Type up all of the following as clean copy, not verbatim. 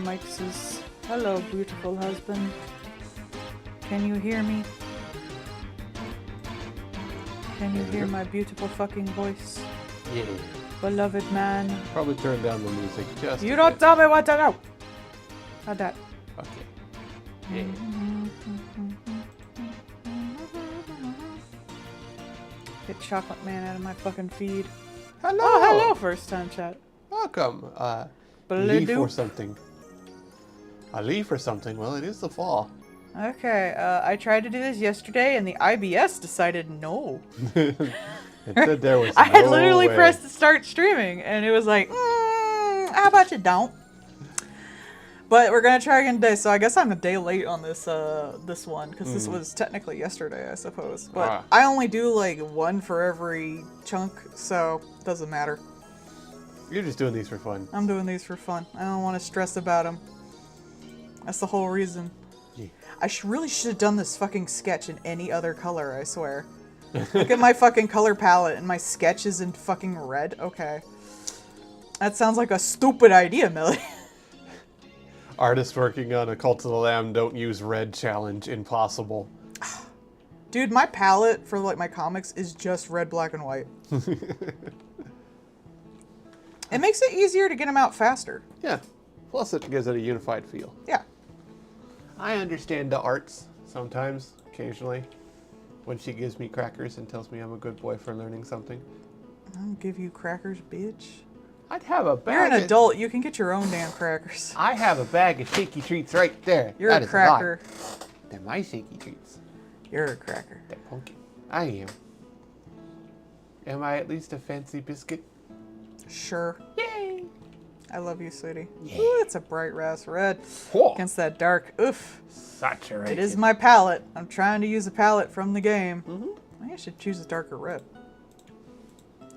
Mike says, "Hello, beautiful husband. Can you hear me? Can you hear my beautiful fucking voice? Yeah. Beloved man." Probably turn down the music just You a don't bit. tell me what to do! How'd that? Okay. Yeah. Get Chocolate Man out of my fucking feed. Hello! Oh, hello, first time chat. Welcome. Bledoop. Leave for something. A leave for something? Well, it is the fall. Okay, I tried to do this yesterday and the IBS decided no. It said there was I had no literally way. pressed start streaming and it was like, how about you don't? But we're gonna try again today, so I guess I'm a day late on this this one, because this was technically yesterday, I suppose. But I only do like one for every chunk, so it doesn't matter. You're just doing these for fun. I'm doing these for fun. I don't want to stress about them. That's the whole reason. Yeah. I really should have done this fucking sketch in any other color, I swear. Look at my fucking color palette and my sketch is in fucking red. Okay. That sounds like a stupid idea, Millie. Artists working on a Cult of the Lamb don't use red challenge. Impossible. Dude, my palette for like my comics is just red, black, and white. It makes it easier to get them out faster. Yeah. Plus it gives it a unified feel. Yeah. I understand the arts sometimes, occasionally. When she gives me crackers and tells me I'm a good boy for learning something. I don't give you crackers, bitch. I'd have a bag. You're an adult. You can get your own damn crackers. I have a bag of shaky treats right there. You're a cracker. They're my shaky treats. You're a cracker. They're pumpkin. I am. Am I at least a fancy biscuit? Sure. Yay! I love you, sweetie. Yeah. Ooh, it's a bright ass red Whoa. against that dark. Oof. Saturation. It is my palette. I'm trying to use a palette from the game. Mm-hmm. I think I should choose a darker red.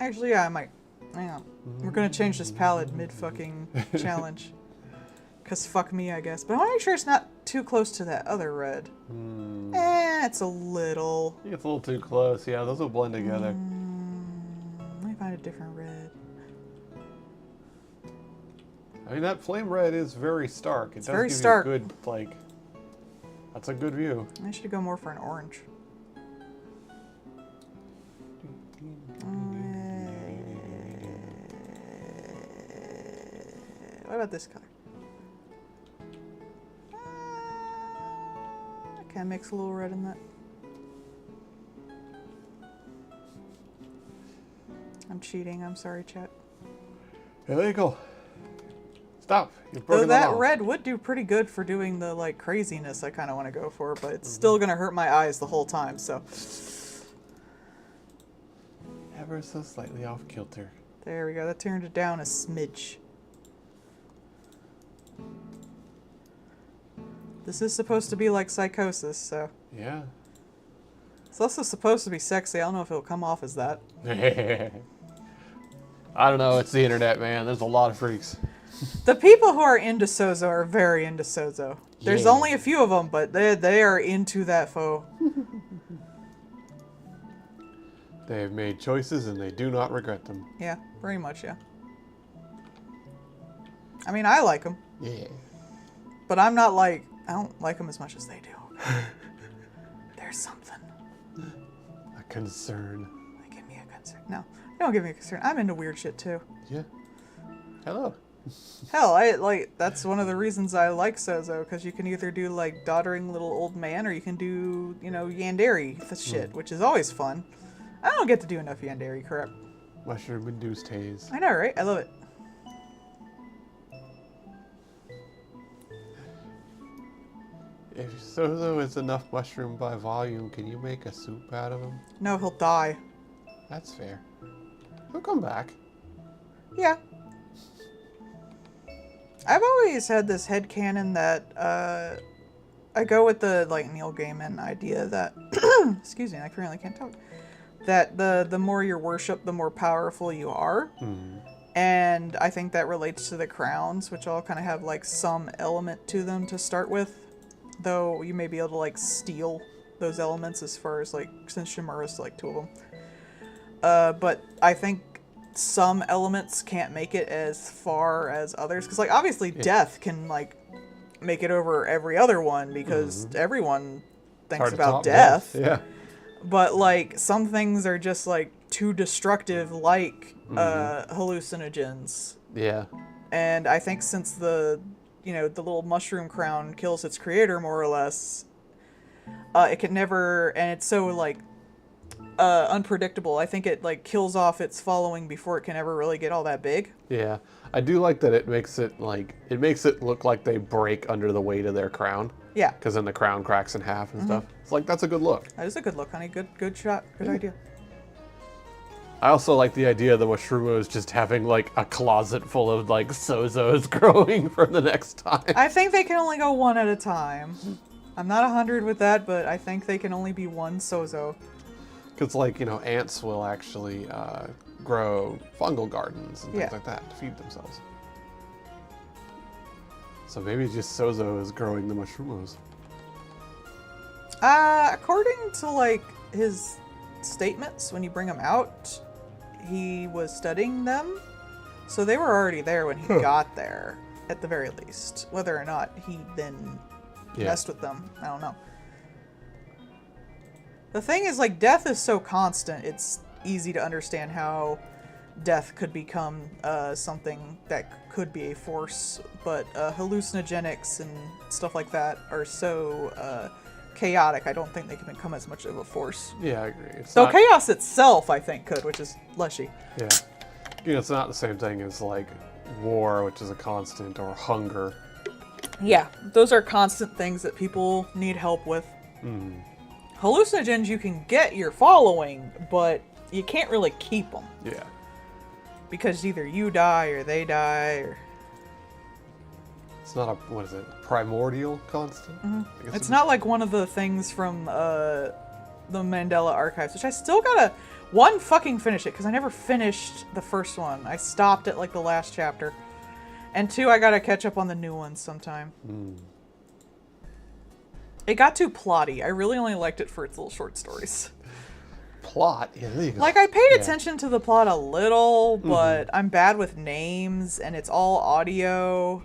Actually, yeah, I might. Hang on. We're gonna change this palette mid-fucking challenge. Cause fuck me, I guess. But I wanna make sure it's not too close to that other red. It's a little. I think it's a little too close. Yeah, those will blend together. Let me find a different red. I mean, that flame red is very stark. It does very give stark. you a good, like, that's a good view. I should go more for an orange. What about this color? Can I mix a little red in that? I'm cheating. I'm sorry, chat. There you go. Stop. You're broken Though that the law. red would do pretty good for doing the like craziness I kind of want to go for, but it's still gonna hurt my eyes the whole time. So Ever so slightly off kilter. there we go. That turned it down a smidge. This is supposed to be like Psychosis, so Yeah. it's also supposed to be sexy. I don't know if it'll come off as that. I don't know. It's the internet, man. There's a lot of freaks. The people who are into Sozo are very into Sozo. There's Yeah. only a few of them, but they are into that foe. They have made choices and they do not regret them. Yeah, pretty much, yeah. I mean, I like them, Yeah. but I'm not like, I don't like them as much as they do. There's something. A concern. They give me a concern. No, they don't give me a concern. I'm into weird shit too. Yeah. Hello. Hell, that's one of the reasons I like Sozo, because you can either do like doddering little old man, or you can do, you know, yandere shit, which is always fun. I don't get to do enough yandere crap. Mushroom induced haze. I know, right? I love it. If Sozo is enough mushroom by volume, can you make a soup out of him? No, he'll die. That's fair. He'll come back. Yeah. I've always had this headcanon that I go with the like Neil Gaiman idea that excuse me, I really can't talk. That the more you're worshipped, the more powerful you are. And I think that relates to the crowns, which all kind of have like some element to them to start with. Though you may be able to like steal those elements as far as like, since Shimura's like 2 of them. But I think some elements can't make it as far as others, because like obviously death can like make it over every other one, because everyone thinks Hard to about top death. Yeah. But like some things are just like too destructive, like hallucinogens. Yeah. And I think since the little mushroom crown kills its creator more or less, it can never, and it's so like unpredictable. I think it like kills off its following before it can ever really get all that big. Yeah. I do like that it makes it look like they break under the weight of their crown. Yeah. Because then the crown cracks in half and stuff. It's like, that's a good look. That is a good look, honey. Good shot. Good idea. I also like the idea of the Mushrumos just having like a closet full of like Sozos growing for the next time. I think they can only go one at a time. I'm not 100 with that, but I think they can only be one Sozo. Because like, ants will actually grow fungal gardens and things Yeah. like that to feed themselves. So maybe just Sozo is growing the mushrooms. According to like his statements when you bring them out, he was studying them, so they were already there when he got there, at the very least. Whether or not he then messed with them, I don't know. The thing is, like, death is so constant, it's easy to understand how death could become something that could be a force, but hallucinogenics and stuff like that are so chaotic, I don't think they can become as much of a force. Yeah, I agree. So chaos itself, I think, could, which is lushy. Yeah. You know, it's not the same thing as, like, war, which is a constant, or hunger. Yeah, those are constant things that people need help with. Mm. Hallucinogens, you can get your following, but you can't really keep them. Yeah. Because either you die, or they die, or... It's not a, what is it, primordial constant? Mm-hmm. It's not like one of the things from the Mandela Archives, which I still gotta, one, fucking finish it, because I never finished the first one. I stopped at like the last chapter. And two, I gotta catch up on the new ones sometime. Mm. It got too plotty. I really only liked it for its little short stories. Plot? Yeah, there you go. Like, I paid attention to the plot a little, but I'm bad with names, and it's all audio.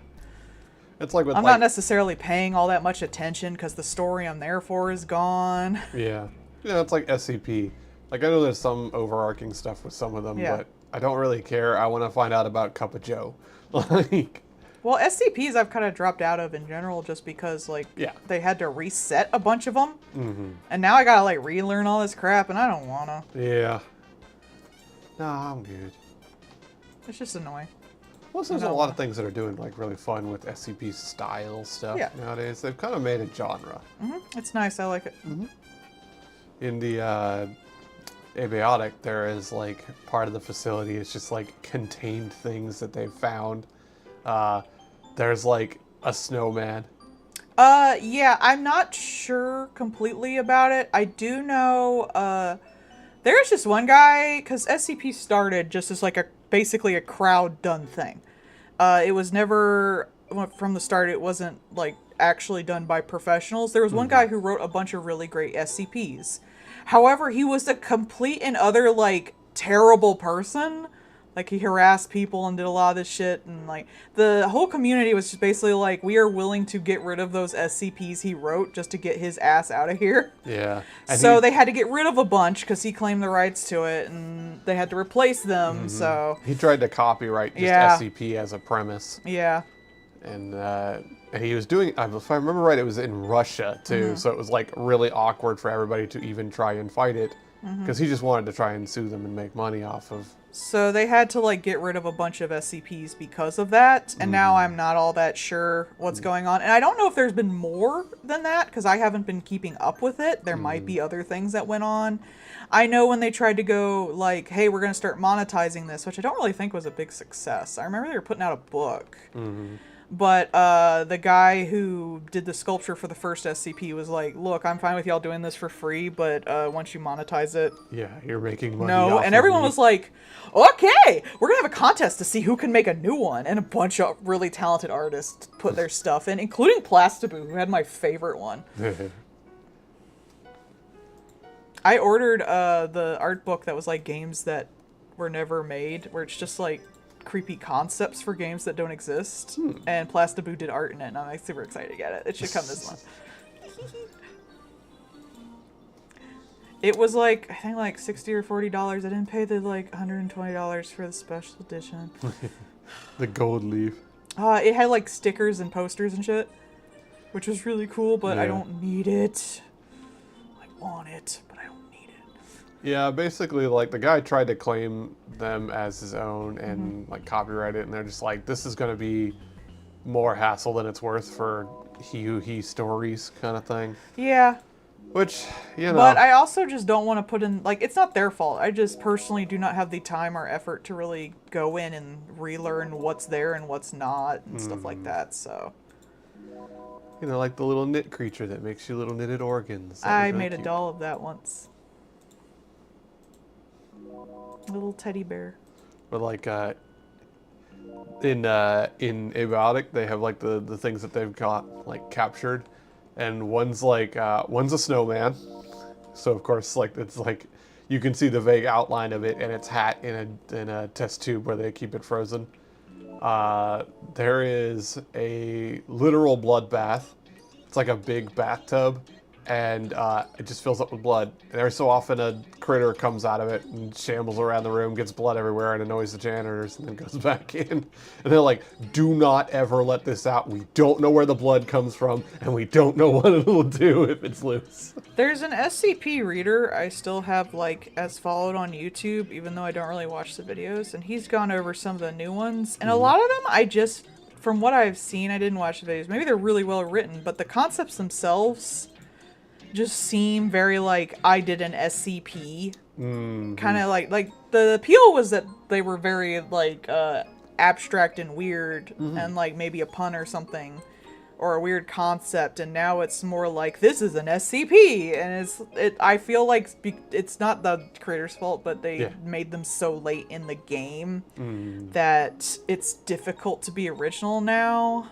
It's like with, I'm not necessarily paying all that much attention because the story I'm there for is gone. Yeah. Yeah, it's like SCP. Like, I know there's some overarching stuff with some of them, but I don't really care. I want to find out about Cup of Joe. Like... Well, SCPs I've kind of dropped out of in general just because, like, they had to reset a bunch of them. Mm-hmm. And now I gotta, like, relearn all this crap, and I don't wanna. Yeah. No, I'm good. It's just annoying. Plus, there's a lot of things that are doing, like, really fun with SCP style stuff nowadays. They've kind of made a genre. Mm-hmm. It's nice. I like it. Mm-hmm. In the abiotic, there is, like, part of the facility is just, like, contained things that they've found. There's like a snowman. Yeah, I'm not sure completely about it. I do know, there's just one guy, because SCP started just as like basically a crowd done thing. It was never, from the start, it wasn't like actually done by professionals. There was one guy who wrote a bunch of really great SCPs. However, he was a complete and utter, like, terrible person. Like, he harassed people and did a lot of this shit, and, like, the whole community was just basically like, we are willing to get rid of those SCPs he wrote just to get his ass out of here. Yeah. And so they had to get rid of a bunch because he claimed the rights to it, and they had to replace them, so... He tried to copyright just SCP as a premise. Yeah. And he was doing, if I remember right, it was in Russia, too, so it was, like, really awkward for everybody to even try and fight it, because he just wanted to try and sue them and make money off of... So they had to, like, get rid of a bunch of SCPs because of that, and now I'm not all that sure what's going on. And I don't know if there's been more than that, because I haven't been keeping up with it. There might be other things that went on. I know when they tried to go, like, hey, we're going to start monetizing this, which I don't really think was a big success. I remember they were putting out a book. But the guy who did the sculpture for the first SCP was like, look, I'm fine with y'all doing this for free, but once you monetize it... Yeah, you're making money No, off and of everyone me. was like, okay, we're going to have a contest to see who can make a new one. And a bunch of really talented artists put their stuff in, including Plastaboo, who had my favorite one. I ordered the art book that was like games that were never made, where it's just like creepy concepts for games that don't exist. And Plastaboo did art in it, and I'm like super excited to get it. It should come this month. It was like, I think like $60 or $40. I didn't pay the like $120 for the special edition. The gold leaf. It had like stickers and posters and shit, which was really cool, but I don't need it. I want it, but I don't need it. Yeah, basically, like, the guy tried to claim them as his own and, like, copyright it, and they're just like, this is going to be more hassle than it's worth for he stories kind of thing. Yeah. Which, you know. But I also just don't want to put in, like, it's not their fault. I just personally do not have the time or effort to really go in and relearn what's there and what's not and stuff like that, so. You know, like the little knit creature that makes you little knitted organs. I made a doll of that once. A little teddy bear. But, like, in Abiotic, they have like the things that they've got like captured, and one's a snowman. So of course, like it's like you can see the vague outline of it and its hat in a test tube where they keep it frozen. There is a literal bloodbath. It's like a big bathtub, and it just fills up with blood. And every so often, a critter comes out of it and shambles around the room, gets blood everywhere, and annoys the janitors, and then goes back in. And they're like, "Do not ever let this out. We don't know where the blood comes from, and we don't know what it'll do if it's loose." There's an SCP reader I still have like as followed on YouTube, even though I don't really watch the videos, and he's gone over some of the new ones, and a lot of them I just, from what I've seen, I didn't watch the videos. Maybe they're really well written, but the concepts themselves just seem very like I did an SCP. Kind of like the appeal was that they were very like abstract and weird, and like maybe a pun or something, or a weird concept, and now it's more like this is an SCP, and I feel like it's not the creator's fault, but they made them so late in the game that it's difficult to be original now.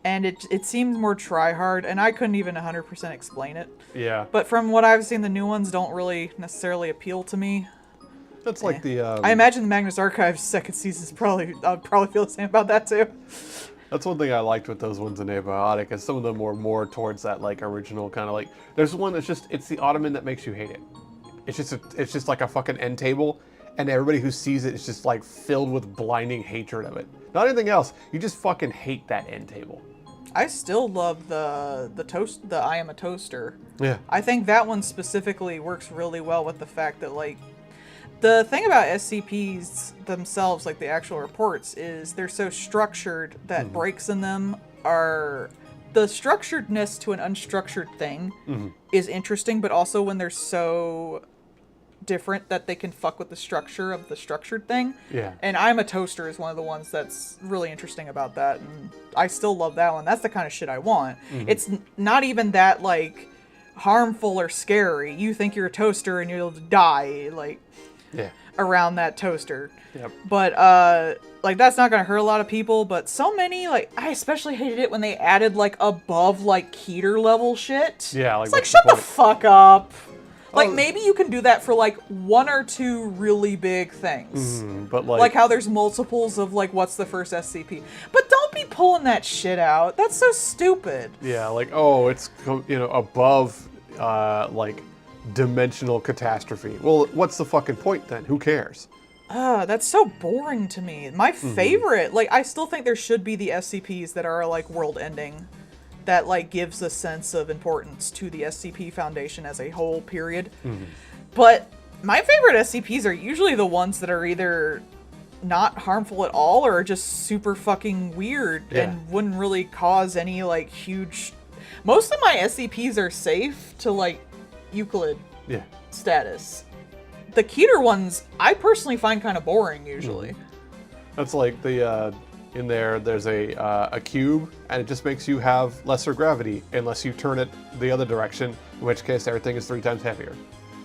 And it seems more try-hard, and I couldn't even 100% explain it. Yeah. But from what I've seen, the new ones don't really necessarily appeal to me. That's like the... I imagine the Magnus Archives second season is I'd probably feel the same about that, too. That's one thing I liked with those ones in Abiotic, is some of them were more towards that, like, original kind of, like... There's one that's just... It's the Ottoman that makes you hate it. It's just like a fucking end table, and everybody who sees it is just, like, filled with blinding hatred of it. Not anything else. You just fucking hate that end table. I still love the I Am a Toaster. Yeah. I think that one specifically works really well with the fact that, like, the thing about SCPs themselves, like the actual reports, is they're so structured that breaks in them are... The structuredness to an unstructured thing is interesting, but also when they're so different that they can fuck with the structure of the structured thing. Yeah. And I'm a Toaster is one of the ones that's really interesting about that, and I still love that one. That's the kind of shit I want. It's not even that, like, harmful or scary. You think you're a toaster and you'll die, like, around that toaster. Yep. But, like, that's not gonna hurt a lot of people, but so many, like, I especially hated it when they added, like, above, like, Keter level shit. Yeah, like, it's like, shut the fuck up. Like, maybe you can do that for, like, one or two really big things. But, like how there's multiples of, like, what's the first SCP. But don't be pulling that shit out. That's so stupid. Yeah, like, oh, it's, you know, above, like, dimensional catastrophe. Well, what's the fucking point then? Who cares? That's so boring to me. My favorite, like, I still think there should be the SCPs that are, like, world-ending. That, like, gives a sense of importance to the SCP Foundation as a whole, period. But my favorite SCPs are usually the ones that are either not harmful at all or are just super fucking weird and wouldn't really cause any, like, huge... Most of my SCPs are safe to, like, Euclid status. The Keter ones, I personally find kind of boring, usually. That's like the... In there's a cube, and it just makes you have lesser gravity unless you turn it the other direction, in which case everything is 3 times heavier.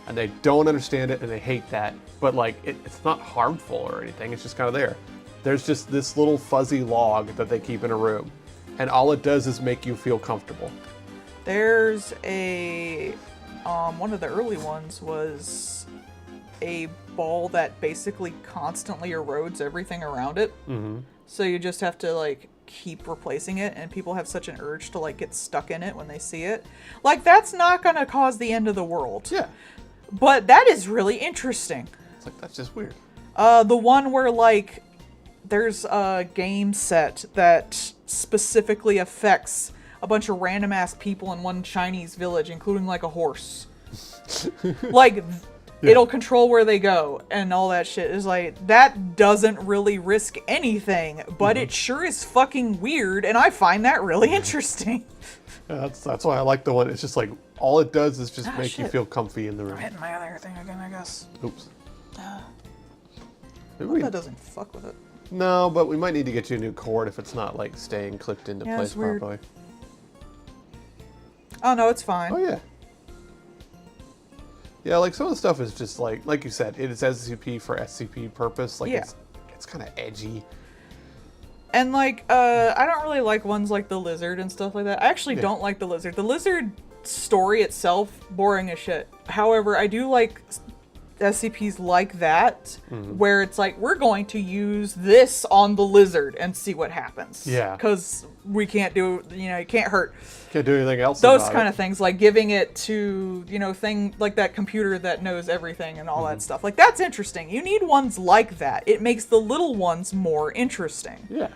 And they don't understand it, and they hate that. But, like, it's not harmful or anything. It's just kind of there. There's just this little fuzzy log that they keep in a room, and all it does is make you feel comfortable. There's a... one of the early ones was a ball that basically constantly erodes everything around it. So you just have to, like, keep replacing it, and people have such an urge to, like, get stuck in it when they see it. Like, that's not gonna cause the end of the world. Yeah. But that is really interesting. It's like, that's just weird. The one where, like, there's a game set that specifically affects a bunch of random-ass people in one Chinese village, including, like, a horse. Like... It'll control where they go and all that shit. Is like, that doesn't really risk anything, but it sure is fucking weird, and I find that really interesting. Yeah, that's why I like the one. It's just like, all it does is just make you feel comfy in the room. I'm hitting my other thing again, I guess. Oops. That doesn't fuck with it. No, but we might need to get you a new cord if it's not, like, staying clicked into place properly. Oh, no, it's fine. Oh, yeah. Yeah, like, some of the stuff is just, like you said, it is SCP for SCP purpose. Like, it's kind of edgy. And like, I don't really like ones like the lizard and stuff like that. I actually don't like the lizard. The lizard story itself, boring as shit. However, I do like SCPs like that, where it's like, we're going to use this on the lizard and see what happens. Yeah. Because we can't do, it can't hurt. Can't do anything else Those about kind it. of things, like giving it to, thing like that computer that knows everything and all that stuff. Like, that's interesting. You need ones like that. It makes the little ones more interesting. Yeah.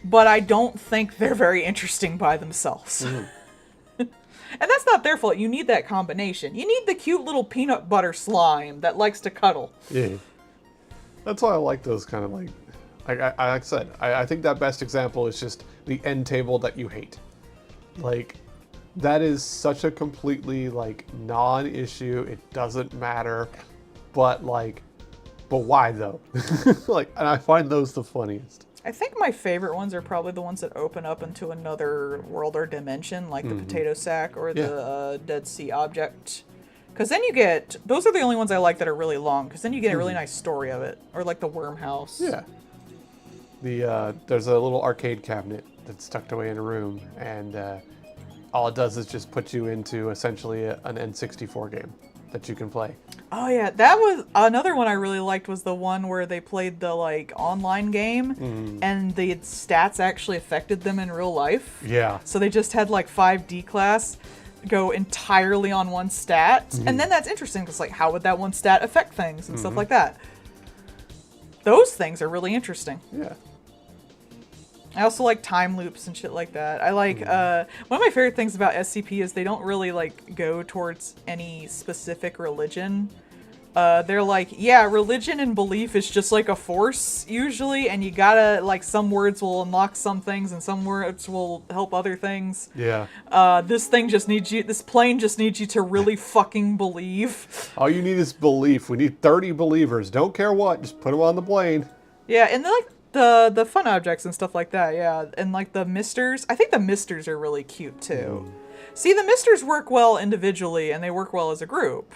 But I don't think they're very interesting by themselves. And that's not their fault. You need that combination. You need the cute little peanut butter slime that likes to cuddle. Yeah. That's why I like those kind of like I said, I think that best example is just the end table that you hate. Like, that is such a completely like non-issue. It doesn't matter. But why though? Like, and I find those the funniest. I think my favorite ones are probably the ones that open up into another world or dimension, like the potato sack or the Dead Sea object. Because then you get, those are the only ones I like that are really long, because then you get a really nice story of it. Or like the worm house. Yeah. There's a little arcade cabinet that's tucked away in a room, and all it does is just put you into essentially an N64 game that you can play. Oh yeah, that was another one I really liked, was the one where they played the like online game and the stats actually affected them in real life. Yeah. So they just had like 5D class go entirely on one stat. And then that's interesting because like, how would that one stat affect things and stuff like that? Those things are really interesting. Yeah. I also like time loops and shit like that. I like, one of my favorite things about SCP is they don't really like go towards any specific religion. They're like, yeah, religion and belief is just like a force usually, and you gotta, like, some words will unlock some things and some words will help other things. Yeah. This plane just needs you to really fucking believe. All you need is belief. We need 30 believers. Don't care what, just put them on the plane. Yeah, and like the fun objects and stuff like that, yeah. And like the misters, I think the misters are really cute too. See, the misters work well individually and they work well as a group.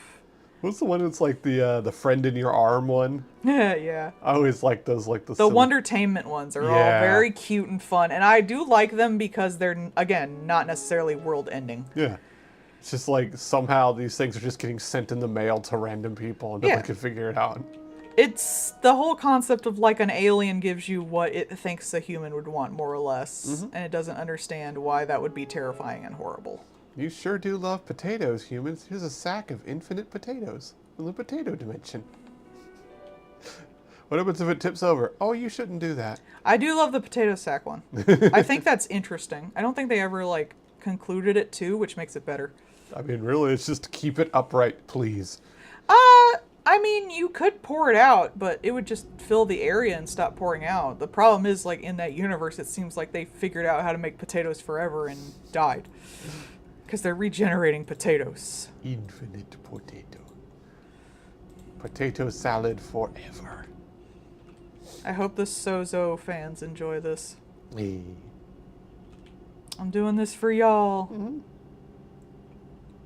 What's the one that's like the friend in your arm one? Yeah. I always like those, like the Wondertainment ones are all very cute and fun, and I do like them because they're, again, not necessarily world ending. Yeah. It's just like somehow these things are just getting sent in the mail to random people and no one can figure it out. It's the whole concept of like an alien gives you what it thinks a human would want, more or less, and it doesn't understand why that would be terrifying and horrible. You sure do love potatoes, humans. Here's a sack of infinite potatoes in the potato dimension. What happens if it tips over? Oh, you shouldn't do that. I do love the potato sack one. I think that's interesting. I don't think they ever like concluded it too, which makes it better. I mean, really, it's just to keep it upright, please. I mean, you could pour it out, but it would just fill the area and stop pouring out. The problem is, like, in that universe, it seems like they figured out how to make potatoes forever and died. Because they're regenerating potatoes. Infinite potato. Potato salad forever. I hope the Sozo fans enjoy this. Hey. I'm doing this for y'all.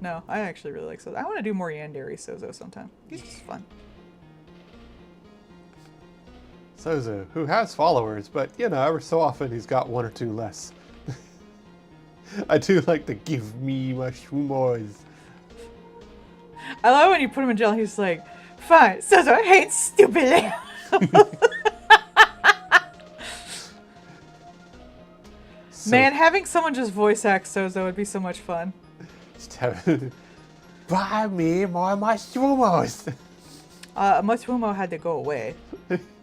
No, I actually really like Sozo. I want to do more Yandere Sozo sometime. He's just fun. Sozo, who has followers, but, you know, every so often he's got one or two less. I do like the give me mushrooms. I love when you put him in jail, he's like, fine, Sozo hates stupid animals. Man, having someone just voice act Sozo would be so much fun. Buy me more mushrooms. Matsumo had to go away,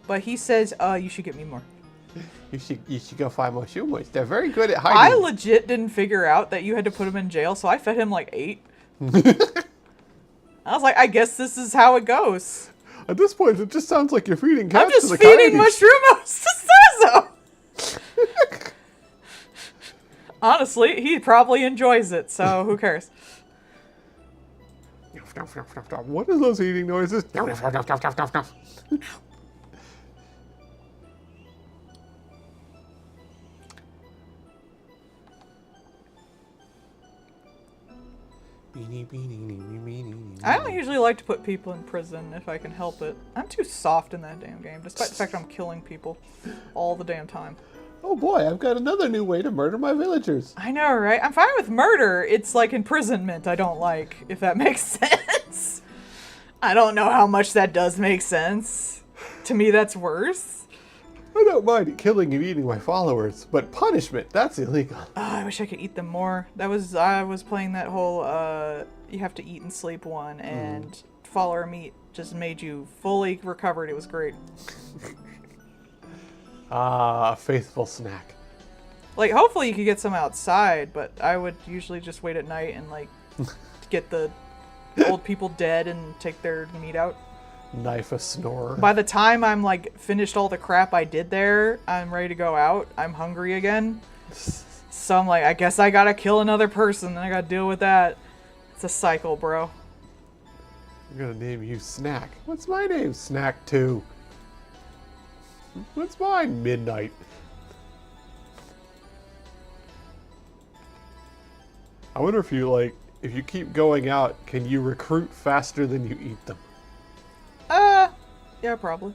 but he says, you should get me more. You should go find mushrooms. They're very good at hiding. I legit didn't figure out that you had to put him in jail, so I fed him like 8. I was like, I guess this is how it goes. At this point, it just sounds like you're feeding cats I'm just to the feeding coyotes. mushrooms to Sozo. Honestly, he probably enjoys it, so who cares? What are those eating noises? I don't usually like to put people in prison if I can help it. I'm too soft in that damn game, despite the fact I'm killing people all the damn time. Oh boy, I've got another new way to murder my villagers. I know, right? I'm fine with murder. It's like imprisonment I don't like, if that makes sense. I don't know how much that does make sense. To me, that's worse. I don't mind killing and eating my followers, but punishment, that's illegal. Oh, I wish I could eat them more. I was playing that whole, you have to eat and sleep one, and follower meat just made you fully recovered. It was great. Ah, a faithful snack. Like, hopefully you could get some outside, but I would usually just wait at night and, like, get the old people dead and take their meat out. Knife a snorer. By the time I'm, like, finished all the crap I did there, I'm ready to go out. I'm hungry again. So I'm like, I guess I gotta kill another person, and I gotta deal with that. It's a cycle, bro. I'm gonna name you Snack. What's my name? Snack 2. What's mine? Midnight. I wonder if if you keep going out, can you recruit faster than you eat them? Yeah, probably.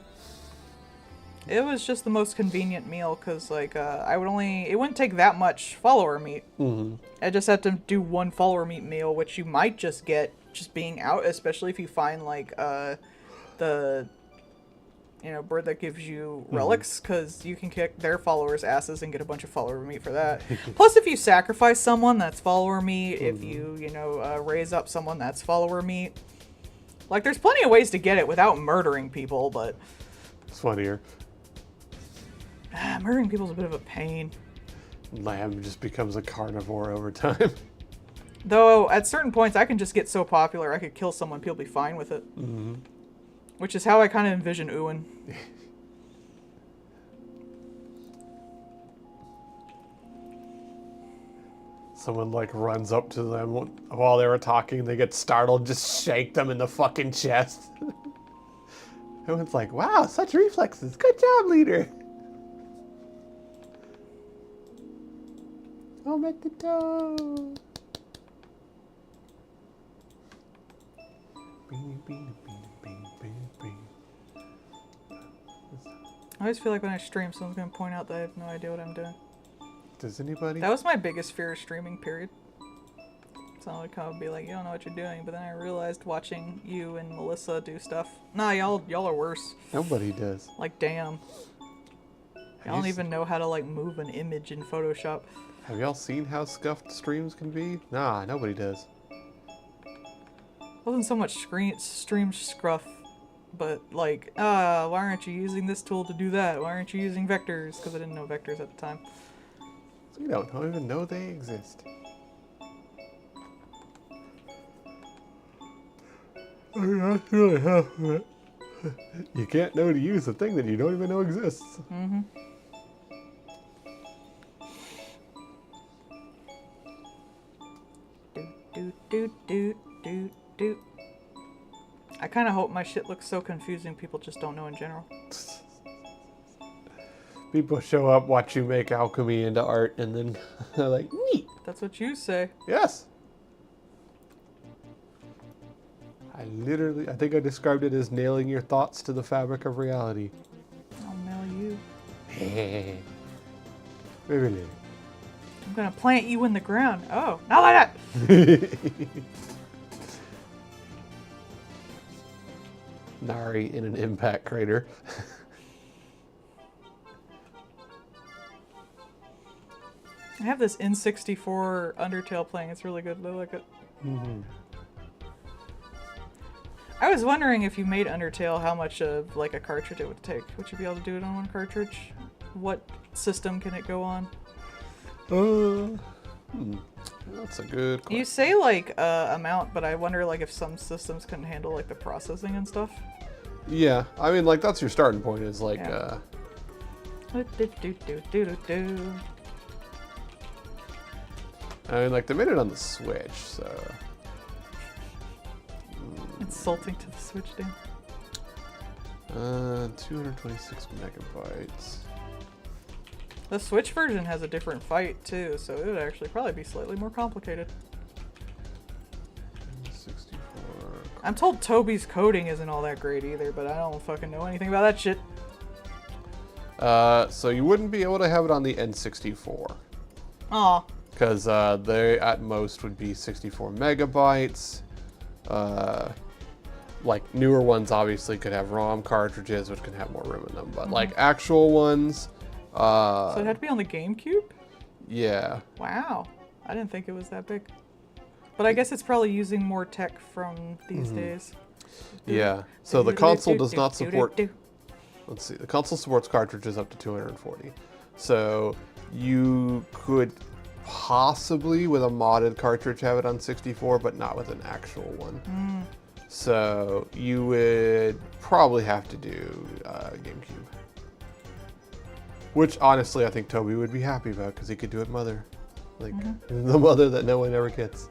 It was just the most convenient meal, because, like, it wouldn't take that much follower meat. Mm-hmm. I just had to do one follower meat meal, which you might just get just being out, especially if you find, like, the, bird that gives you relics, because you can kick their followers' asses and get a bunch of follower meat for that. Plus, if you sacrifice someone, that's follower meat. If you, raise up someone, that's follower meat. Like, there's plenty of ways to get it without murdering people, but... It's funnier. Murdering people's a bit of a pain. Lamb just becomes a carnivore over time. Though, at certain points, I can just get so popular, I could kill someone, people be fine with it. Mm-hmm. Which is how I kind of envision Ewan. Someone, like, runs up to them while they were talking, they get startled, just shake them in the fucking chest. Everyone's like, wow, such reflexes. Good job, leader. I'm at the toe. I always feel like when I stream, someone's going to point out that I have no idea what I'm doing. Does anybody? That was my biggest fear of streaming, period. So I'd kind of be like, you don't know what you're doing. But then I realized watching you and Melissa do stuff. Nah, y'all are worse. Nobody does. Like, damn. Y'all don't even know how to, like, move an image in Photoshop. Have y'all seen how scuffed streams can be? Nah, nobody does. It wasn't so much stream scruff, but like, why aren't you using this tool to do that? Why aren't you using vectors? Because I didn't know vectors at the time. We don't even know they exist. I mean, that's really half of it. You can't know to use a thing that you don't even know exists. Mm-hmm. Do. I kind of hope my shit looks so confusing people just don't know in general. People show up, watch you make alchemy into art, and then they're like, neat. That's what you say. Yes. I think I described it as nailing your thoughts to the fabric of reality. I'll nail you. Maybe later. I'm gonna plant you in the ground. Oh, not like that! Nari in an impact crater. I have this N64 Undertale playing. It's really good. I like it. Mm-hmm. I was wondering if you made Undertale, how much of like a cartridge it would take. Would you be able to do it on one cartridge? What system can it go on? That's a good question. You say like amount, but I wonder like if some systems couldn't handle like the processing and stuff. Yeah, I mean, like, that's your starting point, is like, Yeah. I mean, like, they made it on the Switch, so... Insulting to the Switch, damn. 226 megabytes. The Switch version has a different fight too, so it would actually probably be slightly more complicated. 64. I'm told Toby's coding isn't all that great either, but I don't fucking know anything about that shit. So you wouldn't be able to have it on the N64. Aw. Because they at most would be 64 megabytes. Like newer ones obviously could have ROM cartridges, which can have more room in them. But like actual ones, So it had to be on the GameCube? yeah. Wow. I didn't think it was that big. But I guess it's probably using more tech from these days. Yeah. So the console does not support. Let's see. The console supports cartridges up to 240. So you could possibly, with a modded cartridge, have it on 64, but not with an actual one. So you would probably have to do GameCube. Which, honestly, I think Toby would be happy about, because he could do it mother. Like, the mother that no one ever gets.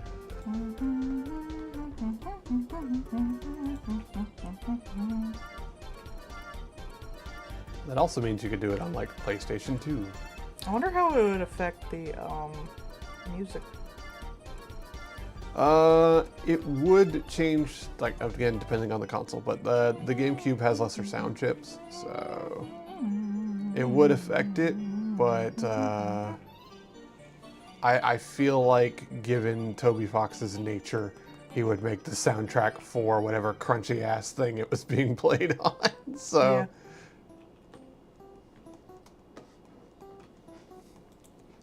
That also means you could do it on, like, PlayStation 2. I wonder how it would affect the music. It would change, like, again, depending on the console, but the GameCube has lesser sound chips, so it would affect it, but I feel like, given Toby Fox's nature, he would make the soundtrack for whatever crunchy ass thing it was being played on. So Yeah.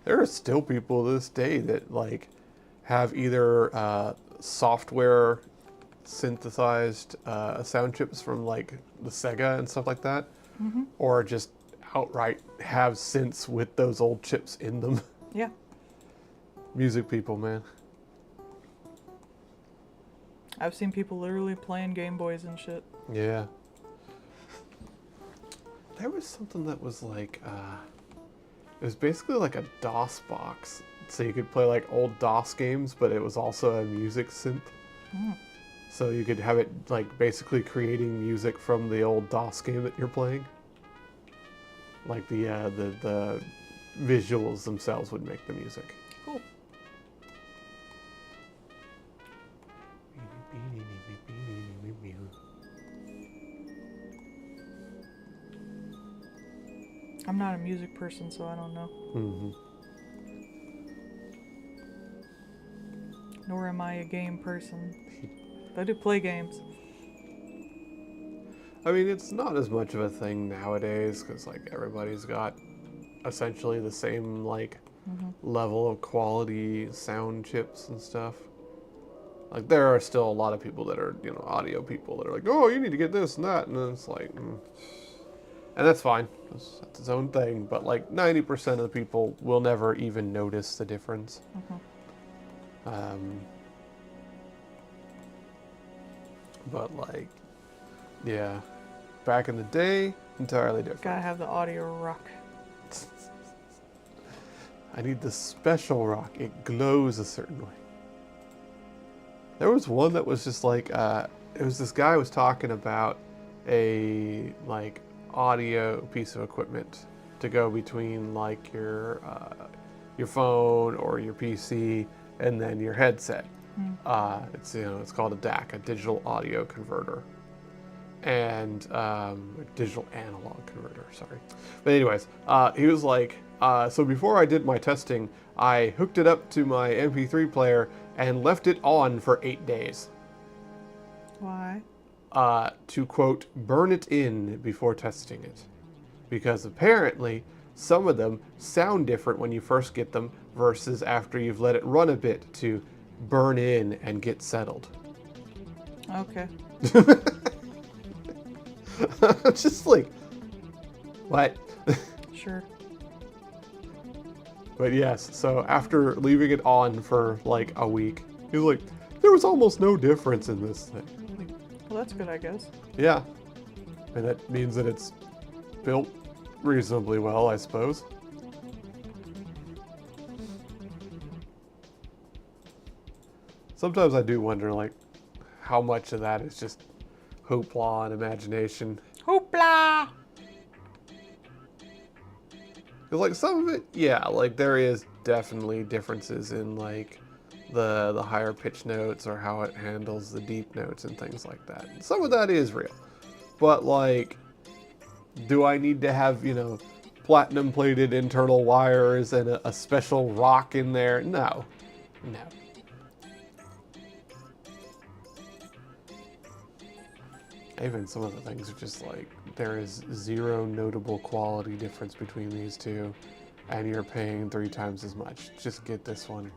there are still people to this day that like have either software synthesized sound chips from like the Sega and stuff like that, or just outright have synths with those old chips in them. Yeah. Music people, man. I've seen people literally playing Game Boys and shit. Yeah. There was something that was like, it was basically like a DOS box. So you could play like old DOS games, but it was also a music synth. So you could have it like basically creating music from the old DOS game that you're playing. Like the visuals themselves would make the music. Cool. I'm not a music person, so I don't know. Nor am I a game person. But I do play games. I mean, it's not as much of a thing nowadays because like everybody's got essentially the same like level of quality sound chips and stuff. Like there are still a lot of people that are, you know, audio people that are like, oh, you need to get this and that, and then it's like, and that's fine. That's its own thing. But like 90% of the people will never even notice the difference. But like, yeah, back in the day, entirely different. Gotta have the audio rock. I need the special rock. It glows a certain way. There was one that was just like, it was this guy was talking about a like audio piece of equipment to go between like your phone or your PC and then your headset. It's, you know, it's called a DAC, a digital audio converter, and a digital analog converter. Sorry, but anyways, he was like, so before I did my testing, I hooked it up to my MP3 player and left it on for 8 days. Why? To quote, burn it in before testing it, because apparently some of them sound different when you first get them versus after you've let it run a bit to burn in and get settled. Okay. Just like, what? Sure. But yes, so after leaving it on for like a week, he was like, there was almost no difference in this thing. Like, Well, that's good, I guess. yeah. And that means that it's built reasonably well, I suppose. Sometimes I do wonder, like, how much of that is just hoopla and imagination. Hoopla! Because, like, some of it, yeah, like, there is definitely differences in, like, the higher pitch notes or how it handles the deep notes and things like that. Some of that is real. But, like, Do I need to have, platinum plated internal wires and a special rock in there? No. No. Even some of the things are just like, there is zero notable quality difference between these two, and you're paying 3 times as much. Just get this one.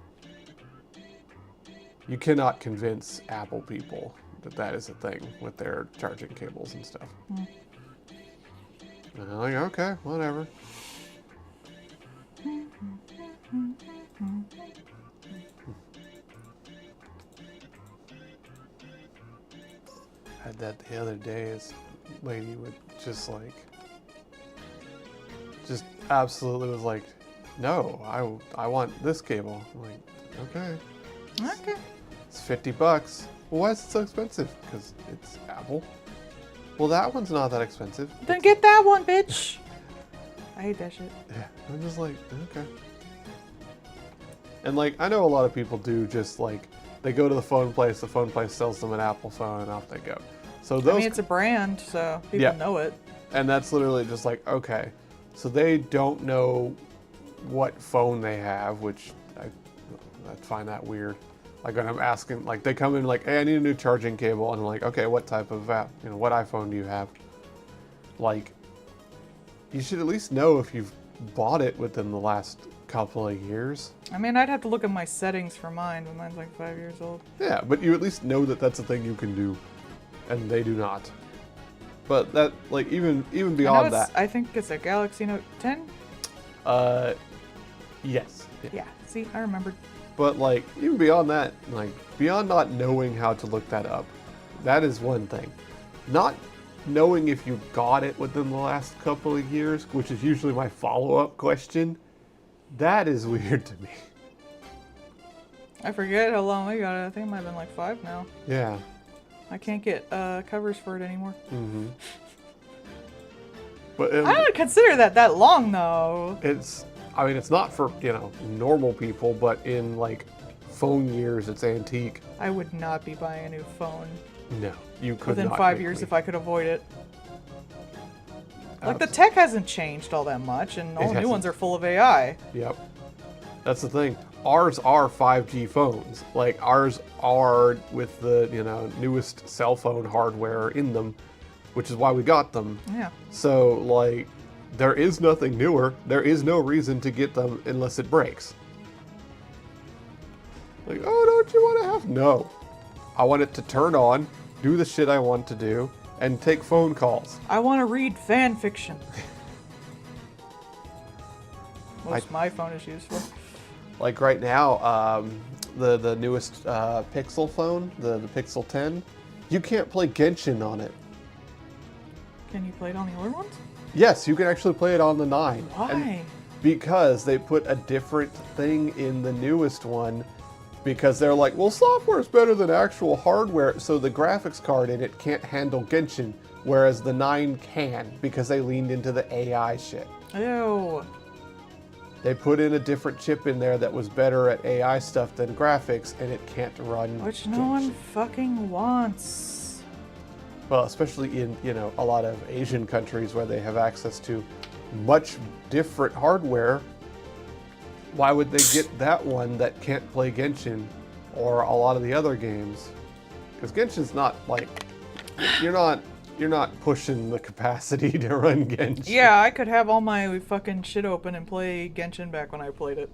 You cannot convince Apple people that that is a thing with their charging cables and stuff. And I'm like, okay, whatever. Had that the other day. This lady would just absolutely was like, no, I want this cable. I'm like, okay. Okay. It's $50. Well, why is it so expensive? Because it's Apple. Well, that one's not that expensive. Then get that one, bitch. I hate that shit. Yeah, I'm just like, okay. And like, I know a lot of people do just like, they go to the phone place sells them an Apple phone, and off they go. So those, I mean, it's a brand, so people know it. And that's literally just like, okay. So they don't know what phone they have, which I find that weird. Like when I'm asking, like they come in like, hey, I need a new charging cable. And I'm like, okay, what type of app, what iPhone do you have? Like, you should at least know if you've bought it within the last couple of years. I mean, I'd have to look at my settings for mine, but mine's like 5 years old. Yeah, but you at least know that that's a thing you can do. And they do not. But that, like, even beyond that. I think it's a Galaxy Note 10? Yes. Yeah, see, I remembered. But, like, even beyond that, like, beyond not knowing how to look that up, that is one thing. Not knowing if you got it within the last couple of years, which is usually my follow-up question, that is weird to me. I forget how long we got it. I think it might have been like 5 now. Yeah. I can't get covers for it anymore. Mm-hmm. But I don't consider that long, though. It's not for, normal people, but in, like, phone years, it's antique. I would not be buying a new phone. No, you could within not. 5 years if I could avoid it. Like, the tech hasn't changed all that much, and all the new ones are full of AI. Yep. That's the thing. Ours are 5G phones. Like, ours are with the, newest cell phone hardware in them, which is why we got them. Yeah. So, like, there is nothing newer. There is no reason to get them unless it breaks. Like, oh, don't you want to have... No. I want it to turn on, do the shit I want to do, and take phone calls. I want to read fan fiction. Most my phone is used for. Like right now, the newest Pixel phone, the Pixel 10, you can't play Genshin on it. Can you play it on the older ones? Yes, you can actually play it on the 9. Why? Because they put a different thing in the newest one, because they're like, well, software is better than actual hardware, so the graphics card in it can't handle Genshin, whereas the 9 can, because they leaned into the AI shit. Ew. They put in a different chip in there that was better at AI stuff than graphics, and it can't run Which Genshin. no one fucking wants. Well, especially in, a lot of Asian countries where they have access to much different hardware. Why would they get that one that can't play Genshin or a lot of the other games? Because Genshin's not like, you're not pushing the capacity to run Genshin. Yeah, I could have all my fucking shit open and play Genshin back when I played it.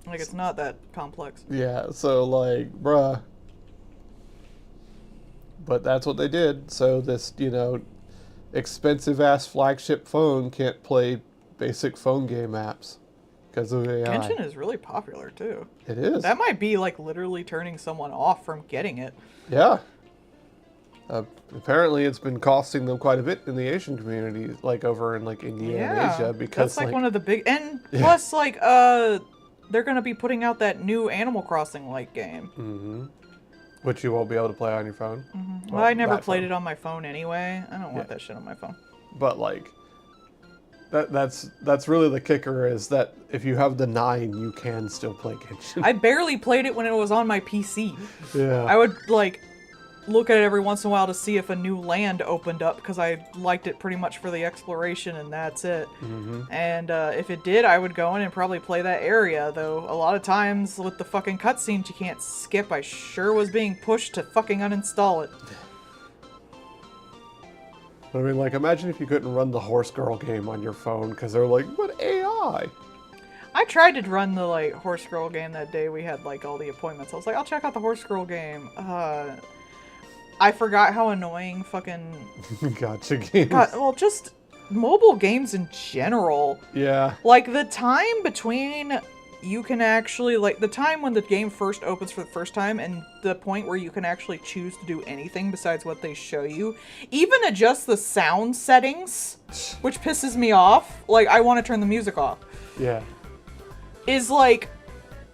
Like, it's not that complex. Yeah, so like, bruh. But that's what they did. So this, expensive ass flagship phone can't play basic phone game apps because of AI. Genshin is really popular too. It is. That might be like literally turning someone off from getting it. Yeah. Apparently, it's been costing them quite a bit in the Asian community, like over in like India and Asia, because that's like one of the big plus like they're gonna be putting out that new Animal Crossing like game. Mm-hmm. Which you won't be able to play on your phone. Mm-hmm. Well, I never played it on my phone anyway. I don't want that shit on my phone. But like, that's really the kicker, is that if you have the 9, you can still play Genshin. I barely played it when it was on my PC. Yeah. I would like look at it every once in a while to see if a new land opened up, because I liked it pretty much for the exploration, and that's it. And if it did, I would go in and probably play that area, though a lot of times with the fucking cutscenes you can't skip, I sure was being pushed to fucking uninstall it. I mean, like, imagine if you couldn't run the Horse Girl game on your phone because they're like, what AI? I tried to run the, like, Horse Girl game that day we had, like, all the appointments. I was like, I'll check out the Horse Girl game. I forgot how annoying fucking... Gotcha games. God, well, just mobile games in general. Yeah. Like, the time between you can actually, like, the time when the game first opens for the first time and the point where you can actually choose to do anything besides what they show you, even adjust the sound settings, which pisses me off. Like, I want to turn the music off. Yeah. Is, like,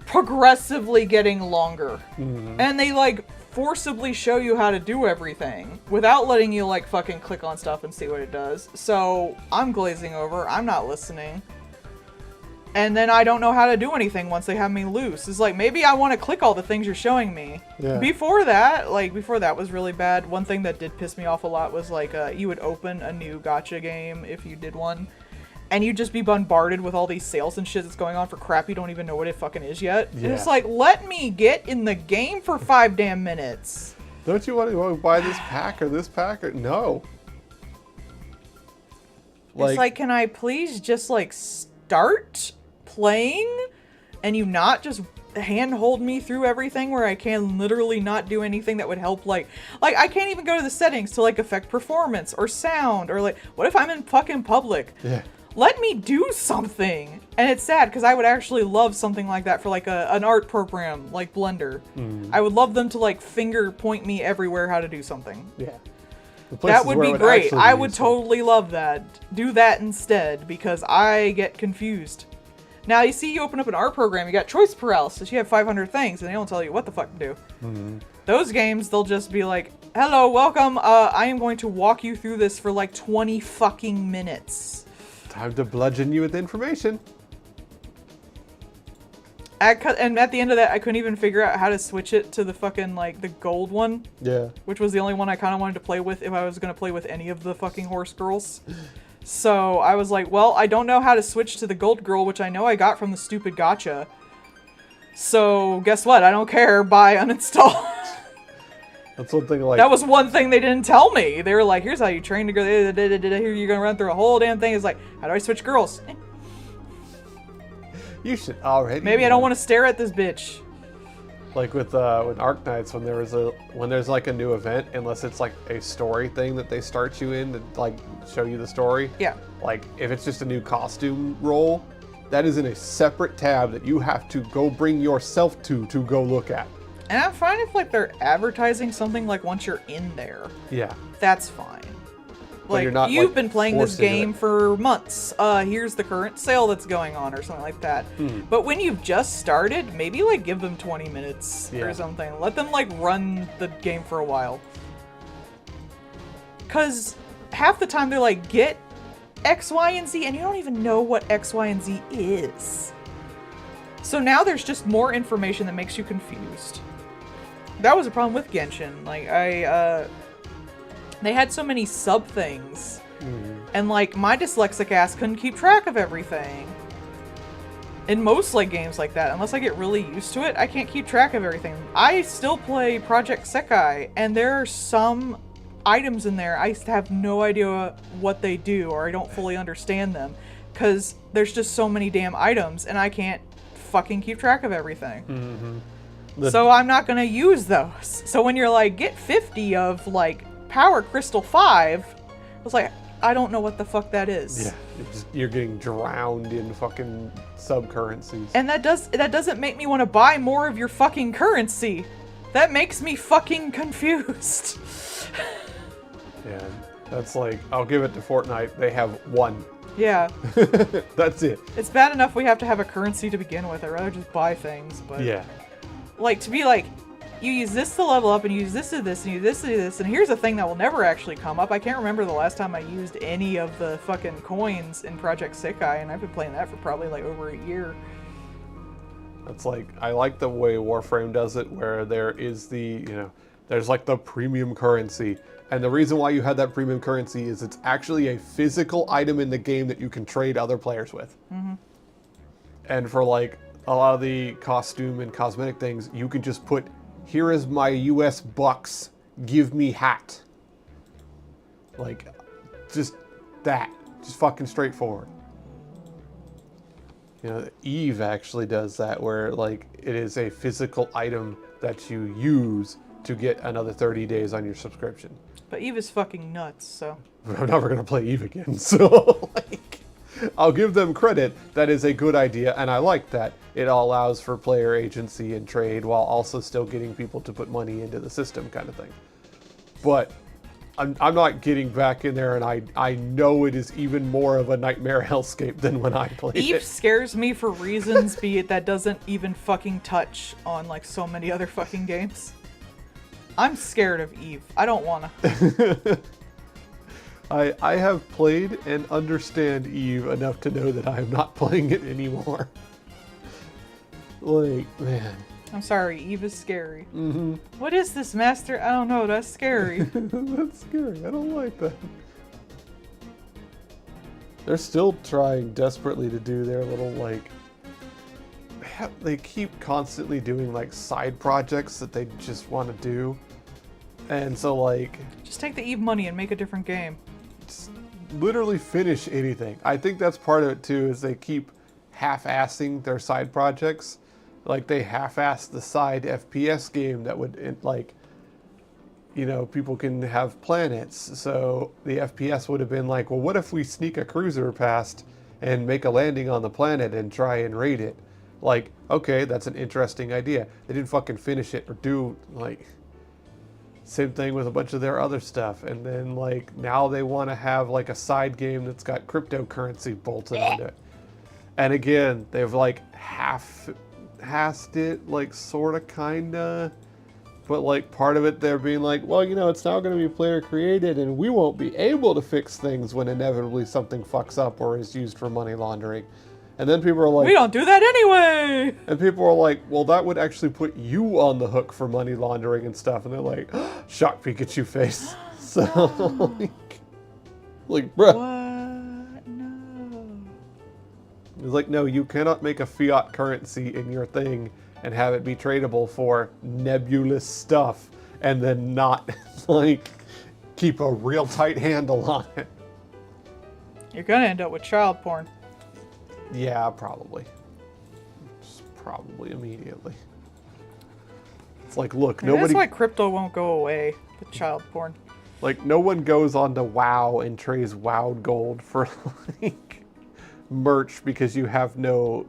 progressively getting longer. And they, like, forcibly show you how to do everything without letting you, like, fucking click on stuff and see what it does. So, I'm glazing over. I'm not listening. And then I don't know how to do anything once they have me loose. It's like, maybe I want to click all the things you're showing me. Yeah. Before that was really bad. One thing that did piss me off a lot was, like, you would open a new gacha game if you did one, and you'd just be bombarded with all these sales and shit that's going on for crap you don't even know what it fucking is yet. Yeah. And it's like, let me get in the game for 5 damn minutes. Don't you want to buy this pack or this pack? Or no. It's like, can I please just, like, start playing and you not just handhold me through everything where I can literally not do anything that would help, like I can't even go to the settings to, like, affect performance or sound, or, like, what if I'm in fucking public? Yeah. Let me do something. And it's sad because I would actually love something like that for, like, an art program like Blender. I would love them to, like, finger point me everywhere how to do something. Yeah. That would be great. I would totally love that. Do that instead, because I get confused. Now, you see, you open up an art program, you got choice paralysis, you have 500 things, and they don't tell you what the fuck to do. Those games, they'll just be like, hello, welcome, I am going to walk you through this for, like, 20 fucking minutes. Time to bludgeon you with information. And at the end of that, I couldn't even figure out how to switch it to the fucking, like, the gold one. Yeah. Which was the only one I kind of wanted to play with if I was going to play with any of the fucking horse girls. So I was like, well, I don't know how to switch to the gold girl, which I know I got from the stupid gacha. So guess what? I don't care. Bye, uninstall. That's one thing, like... That was one thing they didn't tell me. They were like, here's how you train to go. Here you're going to run through a whole damn thing. It's like, how do I switch girls? You should already Maybe I don't want to stare at this bitch. Like with Arknights, when there's like a new event, unless it's like a story thing that they start you in to, like, show you the story. Yeah. Like, if it's just a new costume role, that is in a separate tab that you have to go bring yourself to go look at. And I'm fine if, like, they're advertising something, like, once you're in there. Yeah. That's fine. Like, you're not, you've like, been playing this forced into game it. for months. Here's the current sale that's going on, or something like that. But when you've just started, maybe, like, give them 20 minutes Yeah. or something. Let them, like, run the game for a while. Because half the time they're like, get X, Y, and Z, and you don't even know what X, Y, and Z is. So now there's just more information that makes you confused. That was a problem with Genshin. Like, they had so many sub things, and, like, my dyslexic ass couldn't keep track of everything. In most, like, games like that, unless I get really used to it, I can't keep track of everything. I still play Project Sekai, and there are some items in there I have no idea what they do, or I don't fully understand them, because there's just so many damn items, and I can't fucking keep track of everything. So I'm not gonna use those. So when you're like, get 50 of, like, Power Crystal 5, I was like, I don't know what the fuck that is. Yeah, you're getting drowned in fucking sub-currencies. And that doesn't make me want to buy more of your fucking currency. That makes me fucking confused. Yeah, that's like, I'll give it to Fortnite, they have one. Yeah. That's it. It's bad enough we have to have a currency to begin with. I'd rather just buy things, but... Yeah. Like, to be like, you use this to level up, and you use this to this, and you use this to this, and here's a thing that will never actually come up. I can't remember the last time I used any of the fucking coins in Project Sekai, and I've been playing that for probably, like, over a year. That's like, I like the way Warframe does it, where there is the, There's like the premium currency. And the reason why you have that premium currency is it's actually a physical item in the game that you can trade other players with. And for like a lot of the costume and cosmetic things, you can just put, here is my US bucks, give me hat. Like, just that. Just fucking straightforward. You know, Eve actually does that, where like it is a physical item that you use to get another 30 days on your subscription. But Eve is fucking nuts, so. I'm never gonna play Eve again, so like, I'll give them credit. That is a good idea, and I like that. It allows for player agency and trade while also still getting people to put money into the system, kind of thing. But I'm not getting back in there, and I know it is even more of a nightmare hellscape than when I played Eve it. scares me for reasons, be it that doesn't even fucking touch on like so many other fucking games. I'm scared of Eve. I don't wanna. I have played and understand Eve enough to know that I am not playing it anymore. Like, man. I'm sorry, Eve is scary. What is this, Master? I don't know, that's scary. That's scary. I don't like that. They're still trying desperately to do their little, like... They keep constantly doing, like, side projects that they just want to do. And so, like... Just take the Eve money and make a different game. Just literally finish anything. I think that's part of it, too, is they keep half-assing their side projects. Like, they half-assed the side FPS game that would, like, you know, people can have planets. So the FPS would have been like, well, what if we sneak a cruiser past and make a landing on the planet and try and raid it? Like, okay, that's an interesting idea. They didn't fucking finish it or do, like, same thing with a bunch of their other stuff. And then, like, now they want to have, like, a side game that's got cryptocurrency bolted onto it. And again, they've, like, half-assed it, like, sorta, kinda. But, like, part of it, they're being like, well, you know, it's now going to be player created and we won't be able to fix things when inevitably something fucks up or is used for money laundering. And then people are like... We don't do that anyway! And people are like, well, that would actually put you on the hook for money laundering and stuff. And they're like, shock Pikachu face. So, like, bruh. What? No. It's like, no, you cannot make a fiat currency in your thing and have it be tradable for nebulous stuff and then not, like, keep a real tight handle on it. You're gonna end up with child porn. Yeah, probably. Just probably immediately. It's like, look, Maybe nobody... That's why crypto won't go away with child porn. Like, no one goes on to WoW and trades WoW gold for, like, merch because you have no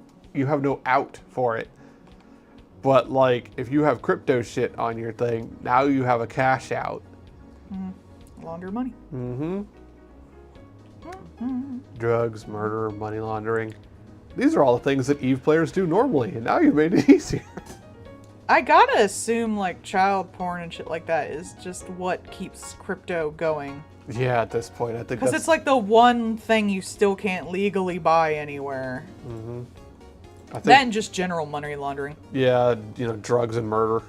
out for it. But, like, if you have crypto shit on your thing, now you have a cash out. Launder money. Drugs, murder, money laundering. These are all the things that EVE players do normally, and now you made it easier. I gotta assume, like, child porn and shit like that is just what keeps crypto going. Yeah, at this point, I think Because it's like the one thing you still can't legally buy anywhere. I think, That and just general money laundering. yeah, you know, drugs and murder.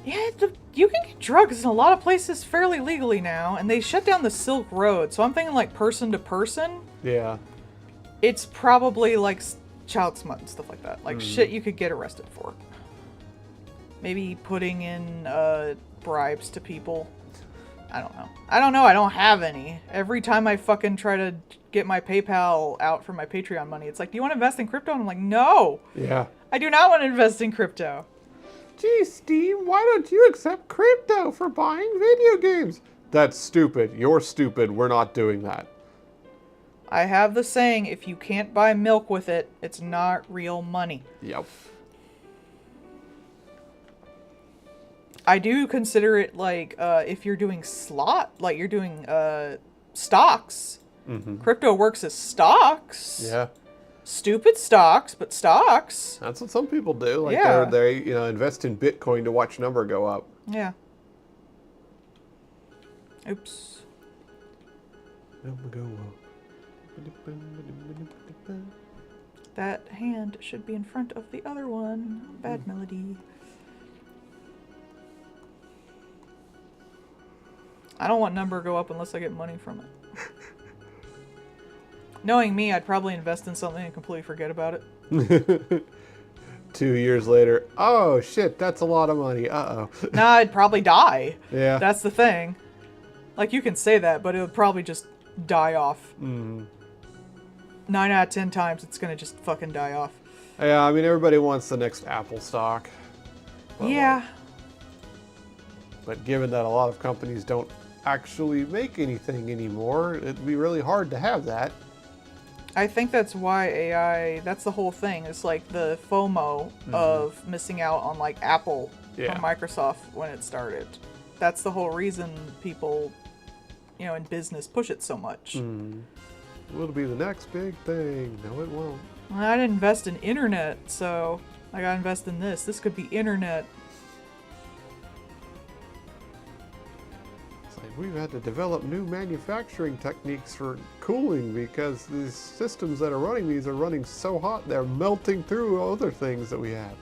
Yeah, you can get drugs in a lot of places fairly legally now, and they shut down the Silk Road, so I'm thinking, like, person to person, Yeah. it's probably, like, child smut and stuff like that. Like, shit you could get arrested for. Maybe putting in, bribes to people. I don't know. I don't have any. Every time I fucking try to get my PayPal out for my Patreon money, it's like, do you want to invest in crypto? And I'm like, no! Yeah. I do not want to invest in crypto. Gee, Steve, why don't you accept crypto for buying video games? That's stupid. You're stupid. We're not doing that. I have the saying, if you can't buy milk with it, it's not real money. Yep. I do consider it like, if you're doing like you're doing, stocks. Crypto works as stocks. Yeah. Stupid stocks, but stocks. That's what some people do. Like, Yeah. they you know, invest in Bitcoin to watch number go up. Yeah. Oops. Number go up. That hand should be in front of the other one. Bad melody. I don't want number to go up unless I get money from it. Knowing me, I'd probably invest in something and completely forget about it. 2 years later, oh shit, that's a lot of money. Uh-oh. Nah, I'd probably die. Yeah. That's the thing. Like, you can say that, but it would probably just die off. 9 out of 10 times, it's gonna just fucking die off. Yeah, I mean, everybody wants the next Apple stock. But Yeah. But given that a lot of companies don't actually make anything anymore, it'd be really hard to have that. I think that's why AI, that's the whole thing. It's like the FOMO of missing out on like Apple Yeah. from Microsoft when it started. That's the whole reason people, you know, in business push it so much. It'll be the next big thing. No, it won't. Well, I didn't invest in internet, so I gotta invest in this. This could be internet. It's like we've had to develop new manufacturing techniques for cooling because these systems that are running these are running so hot they're melting through other things that we have.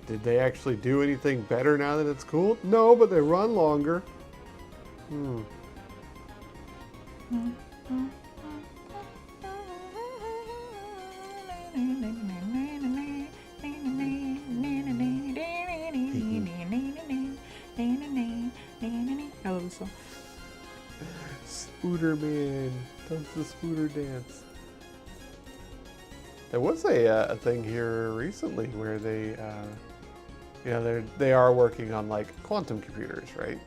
Did they actually do anything better now that it's cooled? No, but they run longer. I love this song. Spooter Man does the spooter dance. There was a thing here recently where they, they are working on like quantum computers, right?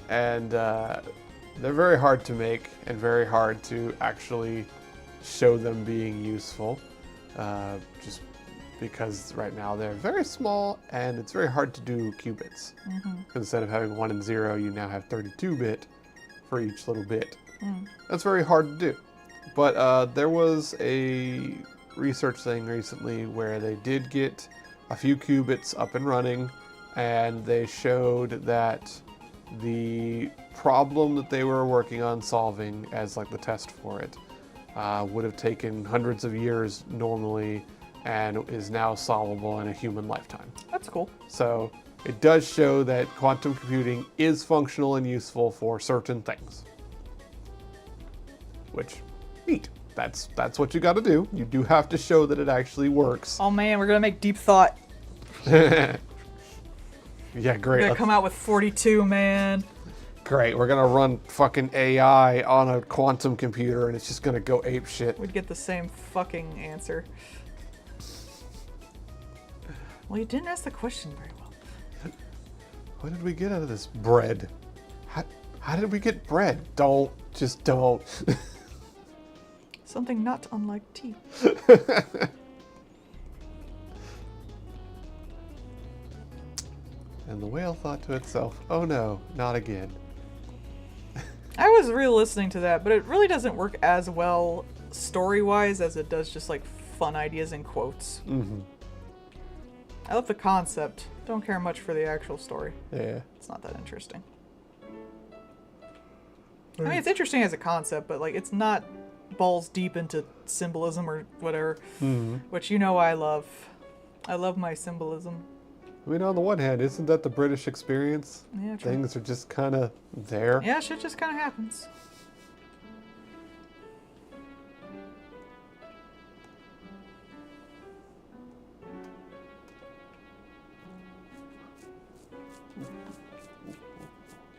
And they're very hard to make and very hard to actually show them being useful, just because right now they're very small and it's very hard to do qubits. Because instead of having 1 and 0, you now have 32-bit for each little bit. That's very hard to do. But there was a research thing recently where they did get a few qubits up and running, and they showed that the problem that they were working on solving as like the test for it would have taken hundreds of years normally and is now solvable in a human lifetime. That's cool. So it does show that quantum computing is functional and useful for certain things. Which, neat. That's what you got to do. You do have to show that it actually works. Oh man, we're gonna make deep thought. Yeah, We're great. gonna come out with 42, man. Great. We're gonna run fucking AI on a quantum computer, and it's just gonna go ape shit. We'd get the same fucking answer. Well, you didn't ask the question very well. What did we get out of this bread? How did we get bread? Just don't. Something not unlike tea. And the whale thought to itself, oh no, not again. I was re-listening to that, but it really doesn't work as well story-wise as it does just like fun ideas and quotes. I love the concept. Don't care much for the actual story. Yeah. It's not that interesting. I mean, it's interesting as a concept, but like it's not balls deep into symbolism or whatever, which you know I love. I love my symbolism. I mean, on the one hand, isn't that the British experience? Yeah, true. Things are just kind of there. Yeah, shit just kind of happens.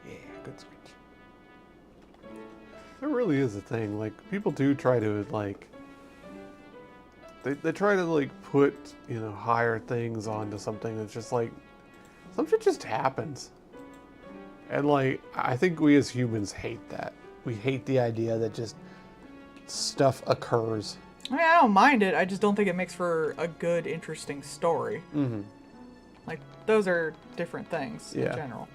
Yeah, good screech. There really is a thing. Like, people do try to, like... They try to, like, put, higher things onto something that's just, like... Some shit just happens. And, like, I think we as humans hate that. We hate the idea that just stuff occurs. I mean, I don't mind it. I just don't think it makes for a good, interesting story. Like, those are different things in general.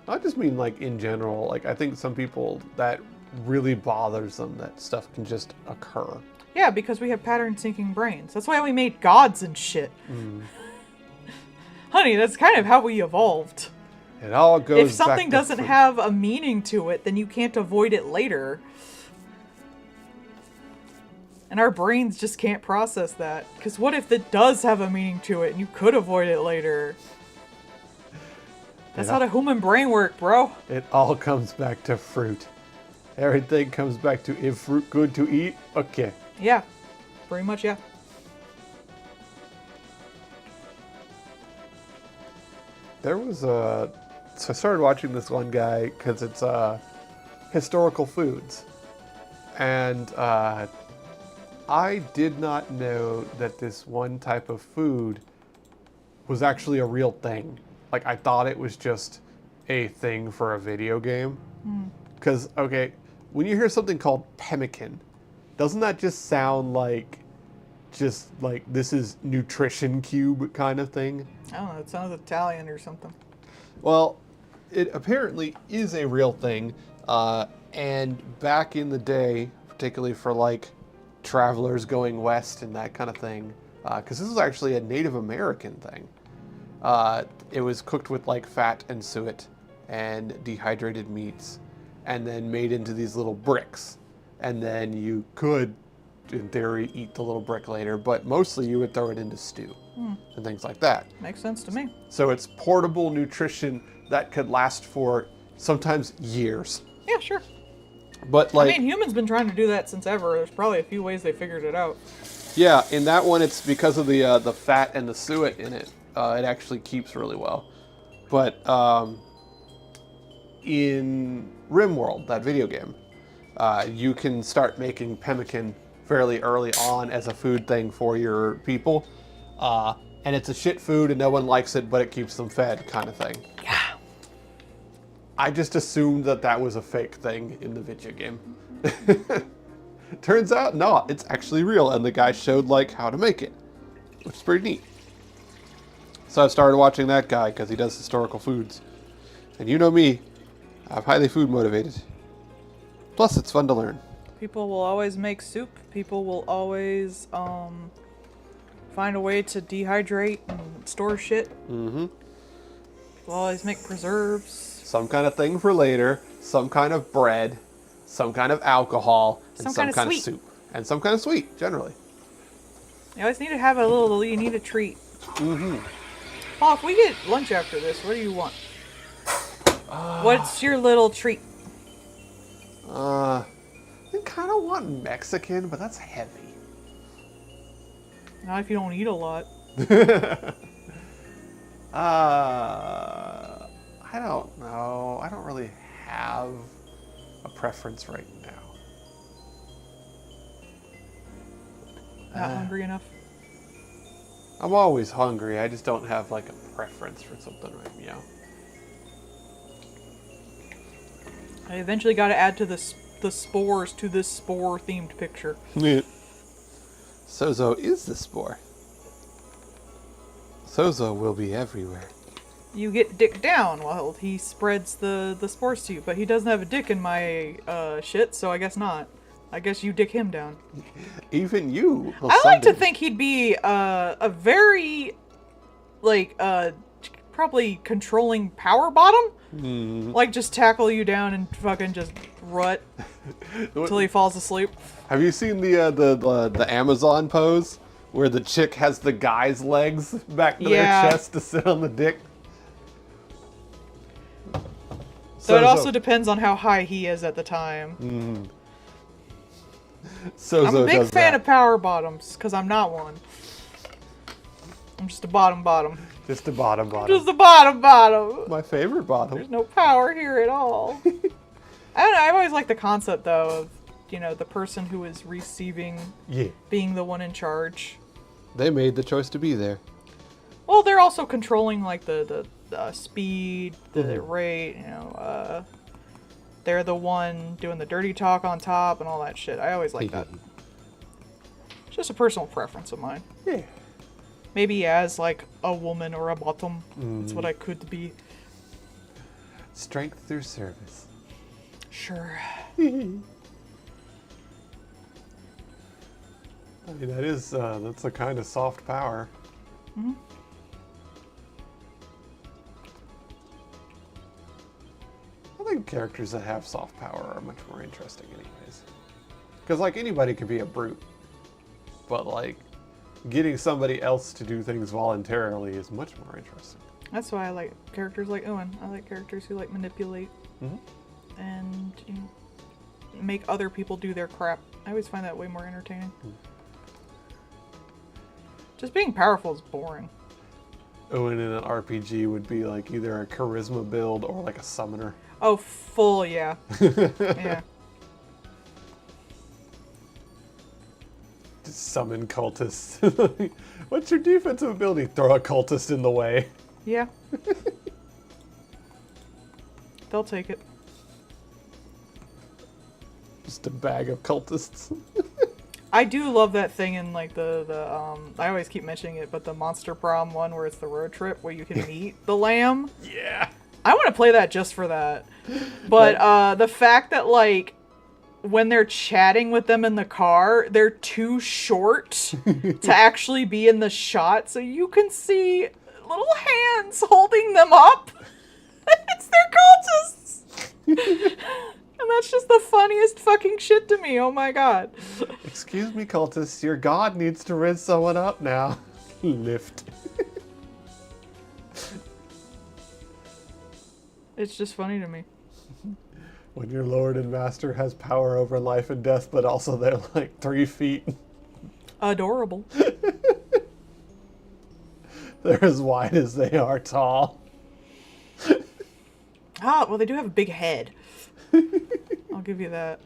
I just mean, like, in general. Like, I think some people, that really bothers them that stuff can just occur. Yeah, because we have pattern-seeking brains. That's why we made gods and shit. Honey, that's kind of how we evolved. It all goes If something back to doesn't have a meaning to it, then you can't avoid it later. And our brains just can't process that. Because what if it does have a meaning to it and you could avoid it later? That's how the human brain works, bro. It all comes back to fruit. Everything comes back to, if fruit good to eat, okay. Yeah, pretty much, yeah. There was so I started watching this one guy because it's historical foods. And I did not know that this one type of food was actually a real thing. Like, I thought it was just a thing for a video game. Because, okay, when you hear something called pemmican, doesn't that just sound like this is nutrition cube kind of thing? I don't know, it sounds Italian or something. Well, it apparently is a real thing. And back in the day, particularly for like travelers going west and that kind of thing, because this is actually a Native American thing. It was cooked with like fat and suet and dehydrated meats, and then made into these little bricks. And then you could, in theory, eat the little brick later, but mostly you would throw it into stew and things like that. Makes sense to me. So it's portable nutrition that could last for sometimes years. Yeah, sure. But like, I mean, humans been trying to do that since ever. There's probably a few ways they figured it out. yeah, in that one, it's because of the fat and the suet in it. It actually keeps really well. But in RimWorld, that video game, you can start making pemmican fairly early on as a food thing for your people. And it's a shit food and no one likes it, but it keeps them fed kind of thing. Yeah. I just assumed that that was a fake thing in the video game. Turns out, no, it's actually real, and the guy showed like how to make it, which is pretty neat. So I started watching that guy because he does historical foods. And you know me, I'm highly food motivated. Plus, it's fun to learn. People will always make soup. People will always find a way to dehydrate and store shit. Mm-hmm. People always make preserves. Some kind of thing for later, some kind of bread, some kind of alcohol, and some kind of soup. And some kind of sweet, generally. You always need to have you need a treat. Mm-hmm. Paul, if we get lunch after this, what do you want? What's your little treat? I kind of want Mexican, but that's heavy. Not if you don't eat a lot. I don't know. I don't really have a preference right now. Not hungry enough. I'm always hungry. I just don't have like a preference for something right now. I eventually got to add to the spores to this spore-themed picture. Sozo is the spore. Sozo will be everywhere. You get dick down while he spreads the spores to you, but he doesn't have a dick in my shit, so I guess not. I guess you dick him down. Even you. I like to think he'd be a very, like, probably controlling power bottom. Like, just tackle you down and fucking just rut until he falls asleep. Have you seen the Amazon pose where the chick has the guy's legs back to their chest to sit on the dick? So it also depends on how high he is at the time. I'm a big fan of power bottoms, because I'm not one. I'm just a bottom. Just a bottom. Just a bottom. My favorite bottom. There's no power here at all. I don't know, I've always liked the concept, though, of, the person who is receiving being the one in charge. They made the choice to be there. Well, they're also controlling, like, the speed, the rate, they're the one doing the dirty talk on top and all that shit. I always like that. It's just a personal preference of mine. Yeah. Maybe as, like, a woman or a bottom. That's what I could be. Strength through service. Sure. I mean, that's a kind of soft power. Mm-hmm. I think characters that have soft power are much more interesting anyways. Because, like, anybody could be a brute. But, like, getting somebody else to do things voluntarily is much more interesting. That's why I like characters like Owen. I like characters who like manipulate and make other people do their crap. I always find that way more entertaining. Just being powerful is boring. Owen in an RPG would be like either a charisma build or like a summoner. Oh, full, yeah. Yeah. Just summon cultists. What's your defensive ability? Throw a cultist in the way. Yeah. They'll take it. Just a bag of cultists. I do love that thing in like the I always keep mentioning it, but the Monster Prom one where it's the road trip where you can meet the lamb. Yeah. I want to play that just for that. But the fact that like when they're chatting with them in the car, they're too short to actually be in the shot, so you can see little hands holding them up. It's their cultists. And that's just the funniest fucking shit to me. Oh my god. Excuse me, cultists. Your god needs to rinse someone up now. Lift. It's just funny to me. When your lord and master has power over life and death, but also they're like 3 feet. Adorable. They're as wide as they are tall. Ah, well, they do have a big head. I'll give you that.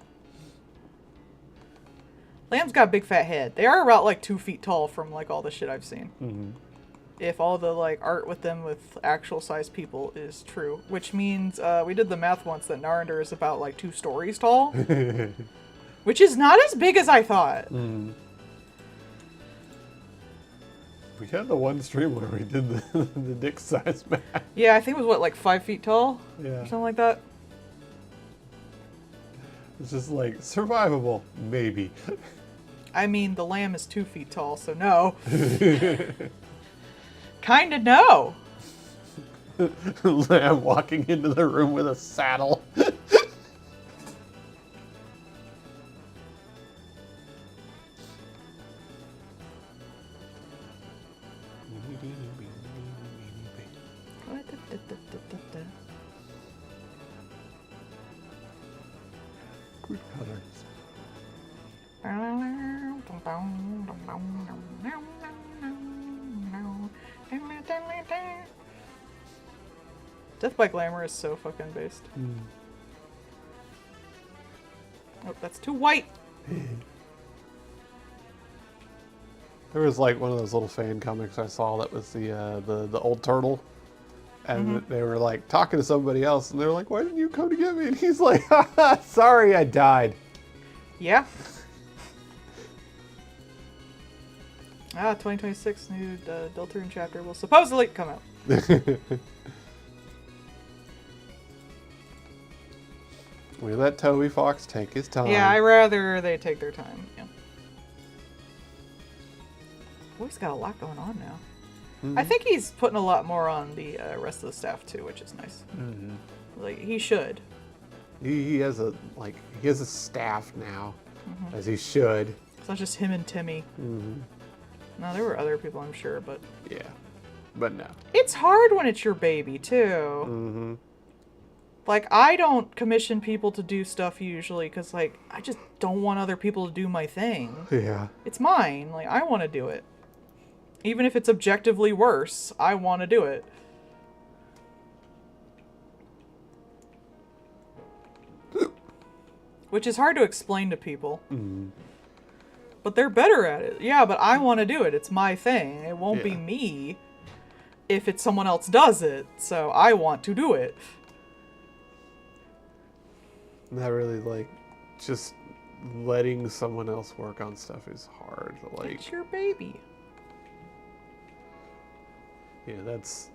Lamb's got a big fat head. They are about like 2 feet tall from like all the shit I've seen. Mm-hmm. If all the like art with them with actual size people is true, which means we did the math once that Narendra is about like 2 stories tall, which is not as big as I thought. Mm. We had the one stream where we did the dick size math. Yeah, I think it was what, like 5 feet tall? Yeah. Or something like that. It's just like survivable, maybe. I mean, the lamb is 2 feet tall, so no. Kinda no. Lamb walking into the room with a saddle. Good colors. Death by Glamour is so fucking based. Oh, that's too white. There was like one of those little fan comics I saw that was the old turtle, and they were like talking to somebody else, and they were like, "Why didn't you come to get me?" And he's like, "Haha, sorry, I died." Yeah. 2026 new Deltarune chapter will supposedly come out. We let Toby Fox take his time. Yeah, I rather they take their time. Yeah. Boy's got a lot going on now. I think he's putting a lot more on the rest of the staff too, which is nice. Like he should. He has a staff now, as he should. It's not just him and Timmy. No, there were other people, I'm sure, but Yeah, but no. it's hard when it's your baby too. Like I don't commission people to do stuff usually because like I just don't want other people to do my thing. Yeah. It's mine. Like I want to do it. Even if it's objectively worse, I want to do it. Which is hard to explain to people. But they're better at it. Yeah, but I want to do it. It's my thing. It won't be me if it's someone else does it. So I want to do it. Not really like just letting someone else work on stuff is hard. Like It's your baby. yeah, that's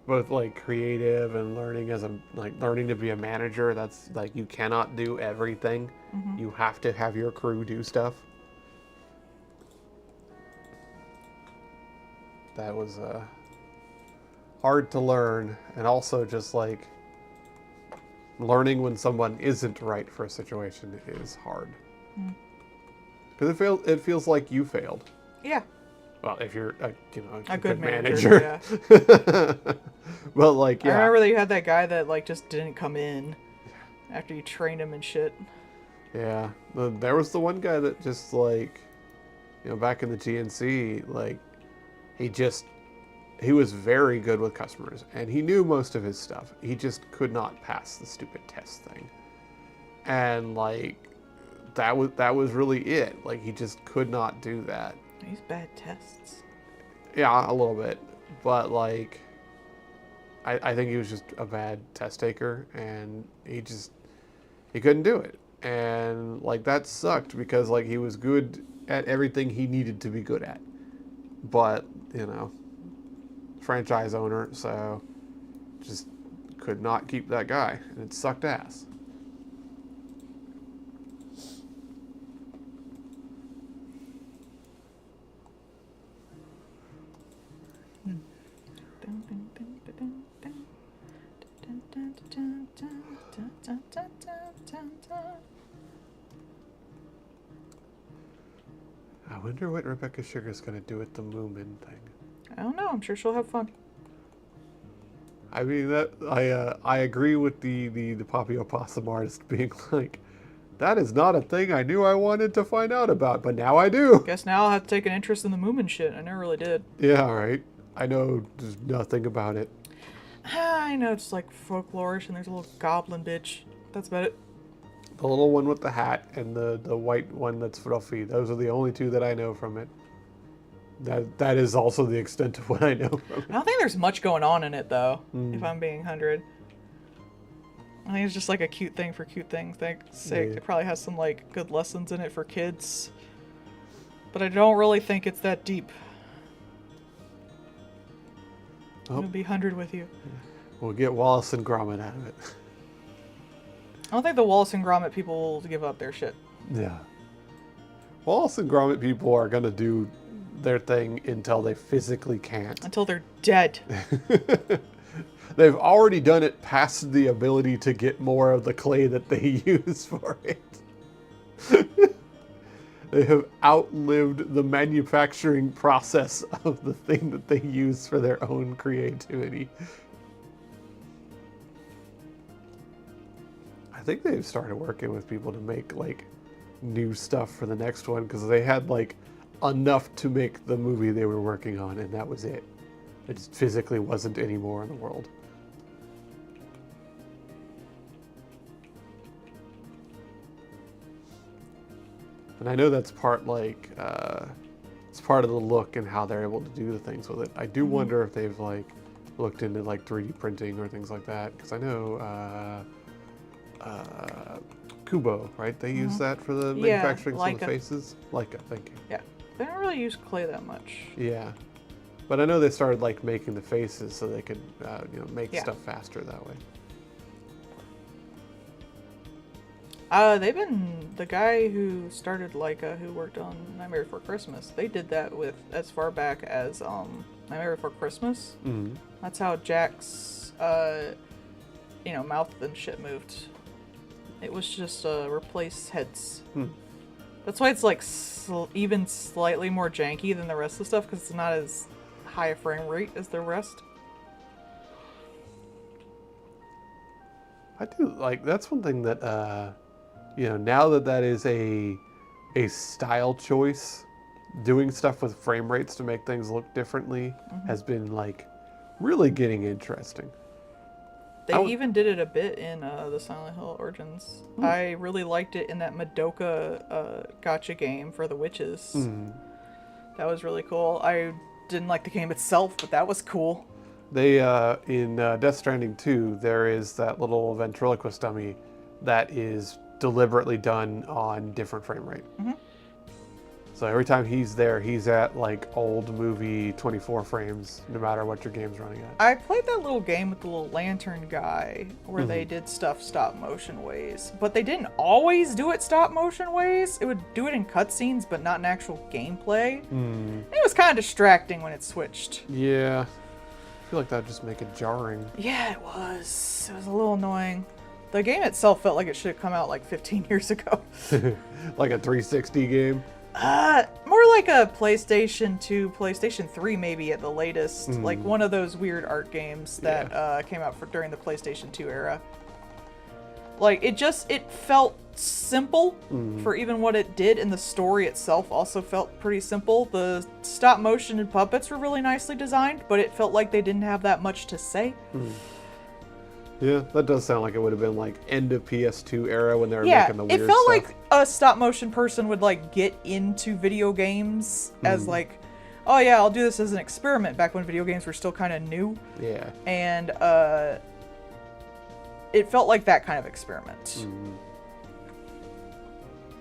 both like creative and learning learning to be a manager. That's like you cannot do everything. You have to have your crew do stuff. That was hard to learn, and also just like learning when someone isn't right for a situation is hard. Because it feels like you failed. Yeah. Well, if you're a good manager. Yeah. Well, like, yeah. I remember that you had that guy that like just didn't come in after you trained him and shit. Yeah, there was the one guy that just like, back in the GNC, like, he was very good with customers, and he knew most of his stuff. He just could not pass the stupid test thing, and like, that was really it. Like, he just could not do that. These bad tests. Yeah, a little bit, but like, I think he was just a bad test taker, and he couldn't do it, and like, that sucked because like, he was good at everything he needed to be good at, but franchise owner, so just could not keep that guy, and it sucked ass. I wonder what Rebecca Sugar's gonna do with the Moomin thing. I don't know. I'm sure she'll have fun. I mean, that I agree with the Poppy Opossum artist being like, that is not a thing I knew I wanted to find out about, but now I do. Guess now I'll have to take an interest in the Moomin shit. I never really did. Yeah, right. I know just nothing about it. I know it's like folklorish, and there's a little goblin bitch. That's about it. The little one with the hat and the white one that's fluffy. Those are the only two that I know from it. That is also the extent of what I know from it. I don't think there's much going on in it, though, if I'm being 100. I think it's just like a cute thing for cute things' sake. Yeah. It probably has some like good lessons in it for kids. But I don't really think it's that deep. I'm going to be 100 with you. We'll get Wallace and Gromit out of it. I don't think the Wallace and Gromit people will give up their shit. Yeah. Wallace and Gromit people are going to do their thing until they physically can't. Until they're dead. They've already done it past the ability to get more of the clay that they use for it. They have outlived the manufacturing process of the thing that they use for their own creativity. I think they've started working with people to make like new stuff for the next one, because they had like enough to make the movie they were working on, and that was it. It just physically wasn't any more in the world. And I know that's part like it's part of the look and how they're able to do the things with it. I do wonder if they've like looked into like 3D printing or things like that, because I know Kubo, right? They use that for the manufacturing of the faces. Leica, thank you. Yeah, they don't really use clay that much. Yeah, but I know they started like making the faces so they could make stuff faster that way. They've been, the guy who started Leica, who worked on Nightmare Before Christmas, they did that with as far back as Nightmare Before Christmas. Mm-hmm. That's how Jack's mouth and shit moved. It was just replace heads. That's why it's like even slightly more janky than the rest of the stuff, because it's not as high a frame rate as the rest. I do like, that's one thing that now that is a style choice, doing stuff with frame rates to make things look differently has been like really getting interesting. They even did it a bit in the Silent Hill Origins. I really liked it in that Madoka gacha game for the witches. That was really cool. I didn't like the game itself, but that was cool. They in Death Stranding 2, there is that little ventriloquist dummy that is deliberately done on different frame rate. So every time he's there, he's at like old movie 24 frames, no matter what your game's running at. I played that little game with the little lantern guy where they did stuff stop motion ways, but they didn't always do it stop motion ways. It would do it in cutscenes, but not in actual gameplay. It was kind of distracting when it switched. Yeah. I feel like that would just make it jarring. Yeah, it was. It was a little annoying. The game itself felt like it should have come out like 15 years ago. Like a 360 game? More like a PlayStation 2, PlayStation 3 maybe at the latest. Like one of those weird art games that came out during the PlayStation 2 era. Like, it felt simple for even what it did, and the story itself also felt pretty simple. The stop motion and puppets were really nicely designed, but it felt like they didn't have that much to say. Yeah, that does sound like it would have been like end of PS2 era when they were making the weird stuff. It felt like a stop motion person would like get into video games as like, oh yeah, I'll do this as an experiment back when video games were still kind of new. Yeah. And it felt like that kind of experiment.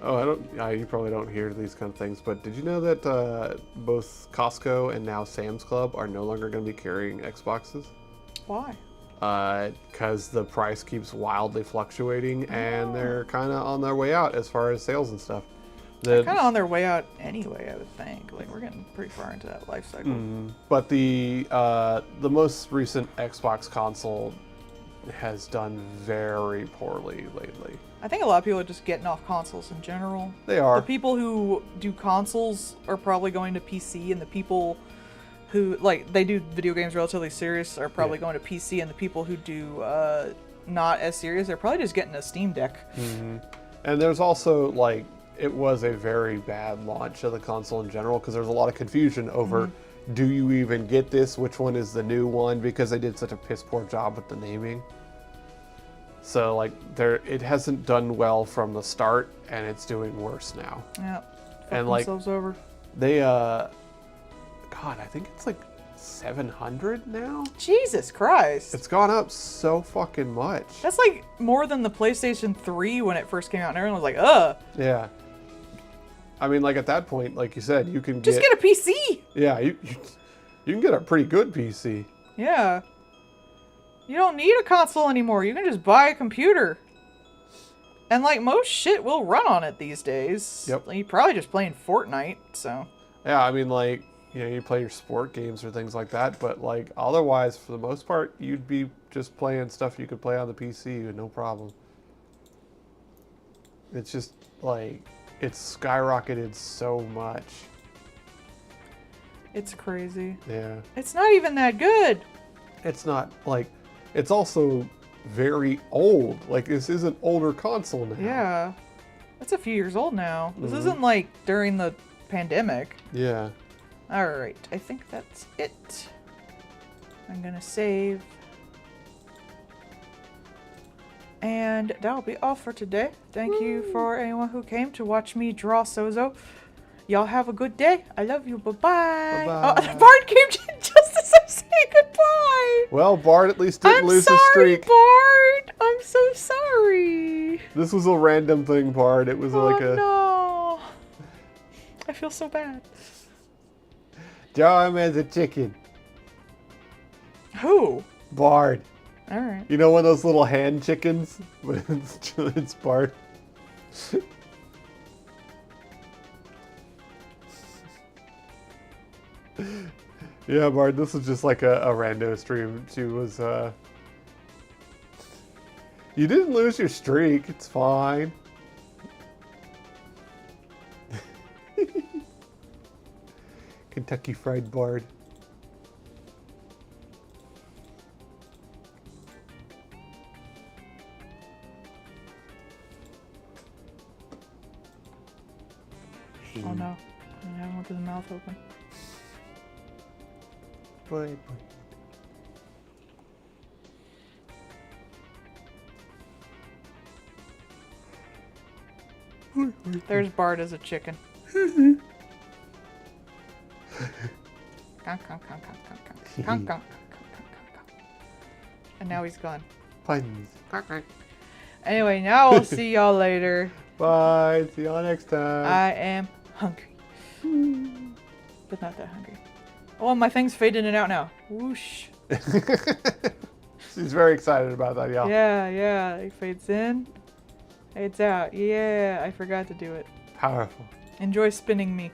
Oh, you probably don't hear these kind of things, but did you know that both Costco and now Sam's Club are no longer going to be carrying Xboxes? Why? Because the price keeps wildly fluctuating, and they're kind of on their way out as far as sales and stuff. They're kind of on their way out anyway, I would think. Like, we're getting pretty far into that life cycle. But the most recent Xbox console has done very poorly lately. I think a lot of people are just getting off consoles in general. They are. The people who do consoles are probably going to PC, and the people who, like, they do video games relatively serious are probably going to PC, and the people who do not as serious are probably just getting a Steam Deck. And there's also, like, it was a very bad launch of the console in general, because there's a lot of confusion over do you even get this? Which one is the new one? Because they did such a piss poor job with the naming. So, like, it hasn't done well from the start, and it's doing worse now. Yeah. And, like, themselves over. They, God, I think it's like 700 now? Jesus Christ. It's gone up so fucking much. That's like more than the PlayStation 3 when it first came out, and everyone was like, ugh. Yeah. I mean, like, at that point, like you said, you can just get a PC. Yeah, you can get a pretty good PC. Yeah. You don't need a console anymore. You can just buy a computer. And, like, most shit will run on it these days. Yep. You're probably just playing Fortnite, so. Yeah, I mean, like, you know, you play your sport games or things like that, but, like, otherwise, for the most part, you'd be just playing stuff you could play on the PC with no problem. It's just, like, it's skyrocketed so much. It's crazy. Yeah. It's not even that good. It's not, like, it's also very old. Like, this is an older console now. Yeah. It's a few years old now. This isn't, like, during the pandemic. Yeah. Alright, I think that's it. I'm gonna save. And that'll be all for today. Thank you for anyone who came to watch me draw Sozo. Y'all have a good day. I love you. Bye-bye. Bye-bye. Oh, Bard came just as I say goodbye. Well, Bard at least didn't lose his streak. Bard. I'm so sorry. This was a random thing, Bard. It was like a... no. I feel so bad. Draw him as a chicken. Who? Bard. All right. You know one of those little hand chickens? But it's Bard. Yeah, Bard, this is just like a rando stream. She was, You didn't lose your streak. It's fine. Kentucky Fried Bard. Oh no. I have one with his mouth open. Boy. There's Bard as a chicken. And now he's gone. Puns. Anyway, now we'll see y'all later. Bye. See y'all next time. I am hungry. But not that hungry. Oh, my thing's fading in and out now. Whoosh. She's very excited about that, y'all. Yeah. It fades in. Fades out. Yeah, I forgot to do it. Powerful. Enjoy spinning me.